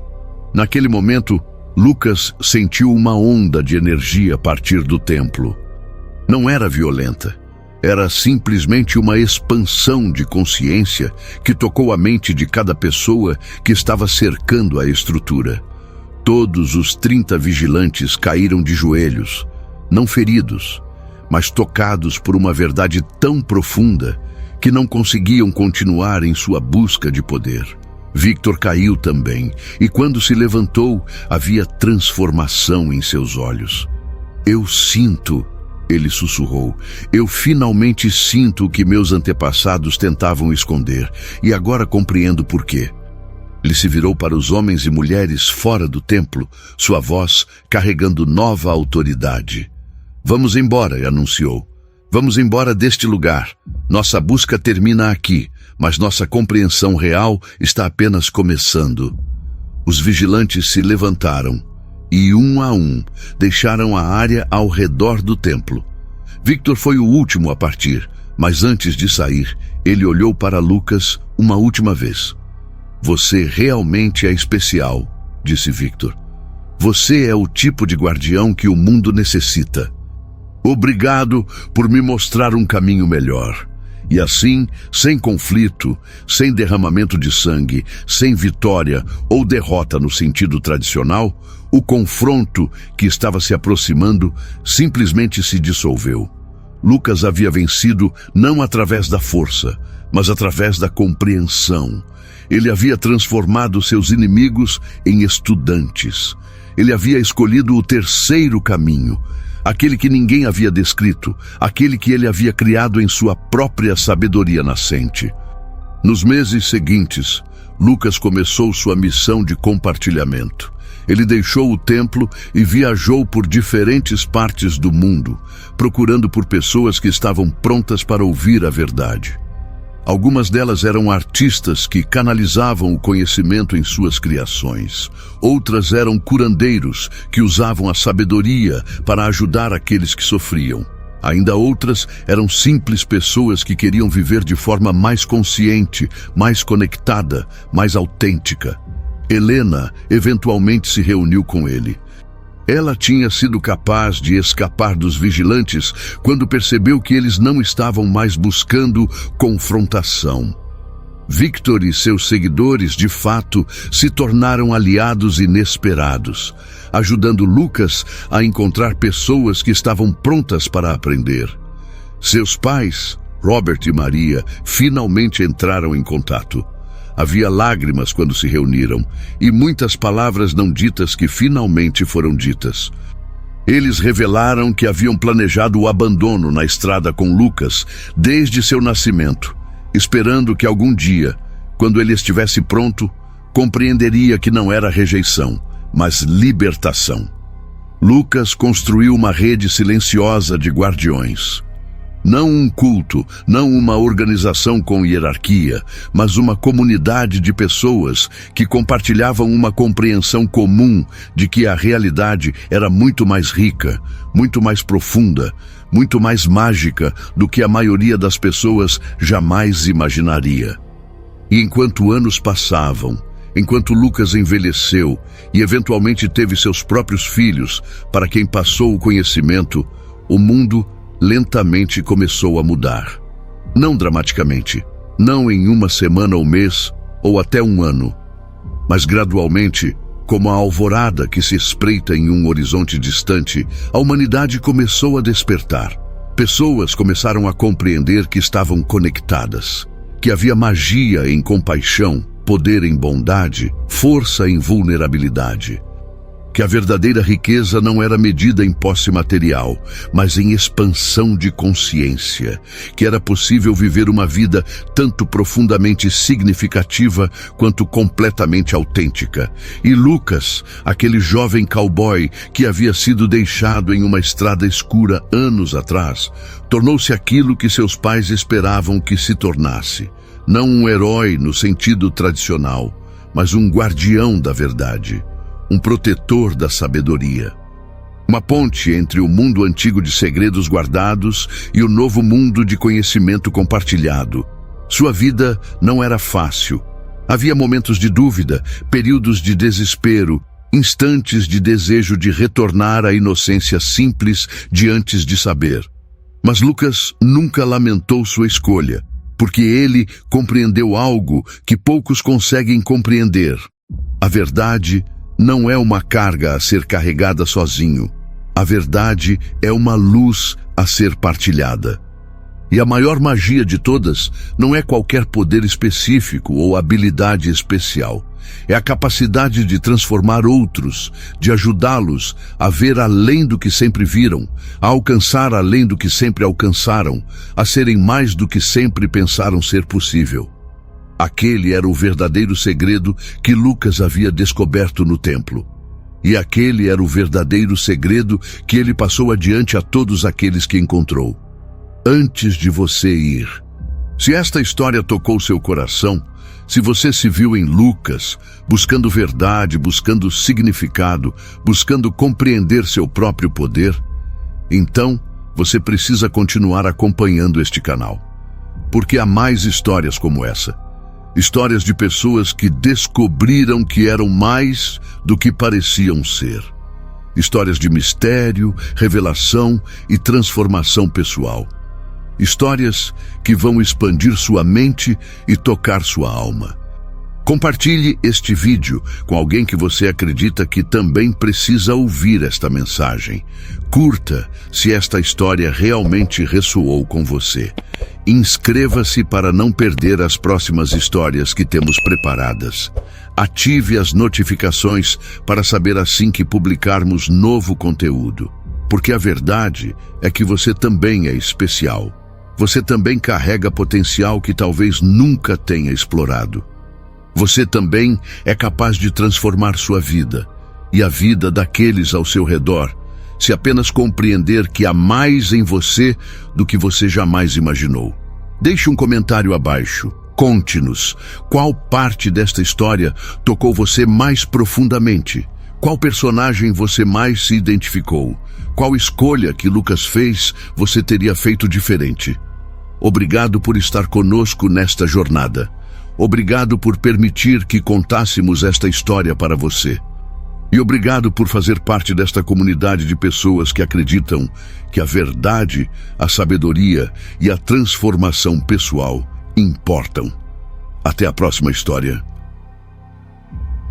Naquele momento, Lucas sentiu uma onda de energia partir do templo. Não era violenta. Era simplesmente uma expansão de consciência que tocou a mente de cada pessoa que estava cercando a estrutura. Todos os 30 vigilantes caíram de joelhos, não feridos, mas tocados por uma verdade tão profunda que não conseguiam continuar em sua busca de poder. Victor caiu também, e quando se levantou, havia transformação em seus olhos. Eu sinto, ele sussurrou, eu finalmente sinto o que meus antepassados tentavam esconder, e agora compreendo por quê. Ele se virou para os homens e mulheres fora do templo, sua voz carregando nova autoridade. Vamos embora, anunciou. Vamos embora deste lugar. Nossa busca termina aqui, mas nossa compreensão real está apenas começando. Os vigilantes se levantaram e, um a um, deixaram a área ao redor do templo. Victor foi o último a partir, mas antes de sair, ele olhou para Lucas uma última vez. Você realmente é especial, disse Victor. Você é o tipo de guardião que o mundo necessita. Obrigado por me mostrar um caminho melhor. E assim, sem conflito, sem derramamento de sangue, sem vitória ou derrota no sentido tradicional, o confronto que estava se aproximando simplesmente se dissolveu. Lucas havia vencido não através da força, mas através da compreensão. Ele havia transformado seus inimigos em estudantes. Ele havia escolhido o terceiro caminho, aquele que ninguém havia descrito, aquele que ele havia criado em sua própria sabedoria nascente. Nos meses seguintes, Lucas começou sua missão de compartilhamento. Ele deixou o templo e viajou por diferentes partes do mundo, procurando por pessoas que estavam prontas para ouvir a verdade. Algumas delas eram artistas que canalizavam o conhecimento em suas criações. Outras eram curandeiros que usavam a sabedoria para ajudar aqueles que sofriam. Ainda outras eram simples pessoas que queriam viver de forma mais consciente, mais conectada, mais autêntica. Helena eventualmente se reuniu com ele. Ela tinha sido capaz de escapar dos vigilantes quando percebeu que eles não estavam mais buscando confrontação. Victor e seus seguidores, de fato, se tornaram aliados inesperados, ajudando Lucas a encontrar pessoas que estavam prontas para aprender. Seus pais, Robert e Maria, finalmente entraram em contato. Havia lágrimas quando se reuniram, e muitas palavras não ditas que finalmente foram ditas. Eles revelaram que haviam planejado o abandono na estrada com Lucas desde seu nascimento, esperando que algum dia, quando ele estivesse pronto, compreenderia que não era rejeição, mas libertação. Lucas construiu uma rede silenciosa de guardiões. Não um culto, não uma organização com hierarquia, mas uma comunidade de pessoas que compartilhavam uma compreensão comum de que a realidade era muito mais rica, muito mais profunda, muito mais mágica do que a maioria das pessoas jamais imaginaria. E enquanto anos passavam, enquanto Lucas envelheceu e eventualmente teve seus próprios filhos, para quem passou o conhecimento, o mundo lentamente começou a mudar. Não dramaticamente, não em uma semana ou mês, ou até um ano. Mas gradualmente, como a alvorada que se espreita em um horizonte distante, a humanidade começou a despertar. Pessoas começaram a compreender que estavam conectadas, que havia magia em compaixão, poder em bondade, força em vulnerabilidade. Que a verdadeira riqueza não era medida em posse material, mas em expansão de consciência. Que era possível viver uma vida tanto profundamente significativa quanto completamente autêntica. E Lucas, aquele jovem cowboy que havia sido deixado em uma estrada escura anos atrás, tornou-se aquilo que seus pais esperavam que se tornasse. Não um herói no sentido tradicional, mas um guardião da verdade. Um protetor da sabedoria. Uma ponte entre o mundo antigo de segredos guardados e o novo mundo de conhecimento compartilhado. Sua vida não era fácil. Havia momentos de dúvida, períodos de desespero, instantes de desejo de retornar à inocência simples de antes de saber. Mas Lucas nunca lamentou sua escolha, porque ele compreendeu algo que poucos conseguem compreender. A verdade não é uma carga a ser carregada sozinho. A verdade é uma luz a ser partilhada. E a maior magia de todas não é qualquer poder específico ou habilidade especial. É a capacidade de transformar outros, de ajudá-los a ver além do que sempre viram, a alcançar além do que sempre alcançaram, a serem mais do que sempre pensaram ser possível. Aquele era o verdadeiro segredo que Lucas havia descoberto no templo. E aquele era o verdadeiro segredo que ele passou adiante a todos aqueles que encontrou. Antes de você ir. Se esta história tocou seu coração, se você se viu em Lucas, buscando verdade, buscando significado, buscando compreender seu próprio poder, então você precisa continuar acompanhando este canal. Porque há mais histórias como essa. Histórias de pessoas que descobriram que eram mais do que pareciam ser. Histórias de mistério, revelação e transformação pessoal. Histórias que vão expandir sua mente e tocar sua alma. Compartilhe este vídeo com alguém que você acredita que também precisa ouvir esta mensagem. Curta se esta história realmente ressoou com você. Inscreva-se para não perder as próximas histórias que temos preparadas. Ative as notificações para saber assim que publicarmos novo conteúdo. Porque a verdade é que você também é especial. Você também carrega potencial que talvez nunca tenha explorado. Você também é capaz de transformar sua vida e a vida daqueles ao seu redor, se apenas compreender que há mais em você do que você jamais imaginou. Deixe um comentário abaixo. Conte-nos qual parte desta história tocou você mais profundamente. Qual personagem você mais se identificou? Qual escolha que Lucas fez você teria feito diferente? Obrigado por estar conosco nesta jornada. Obrigado por permitir que contássemos esta história para você. E obrigado por fazer parte desta comunidade de pessoas que acreditam que a verdade, a sabedoria e a transformação pessoal importam. Até a próxima história.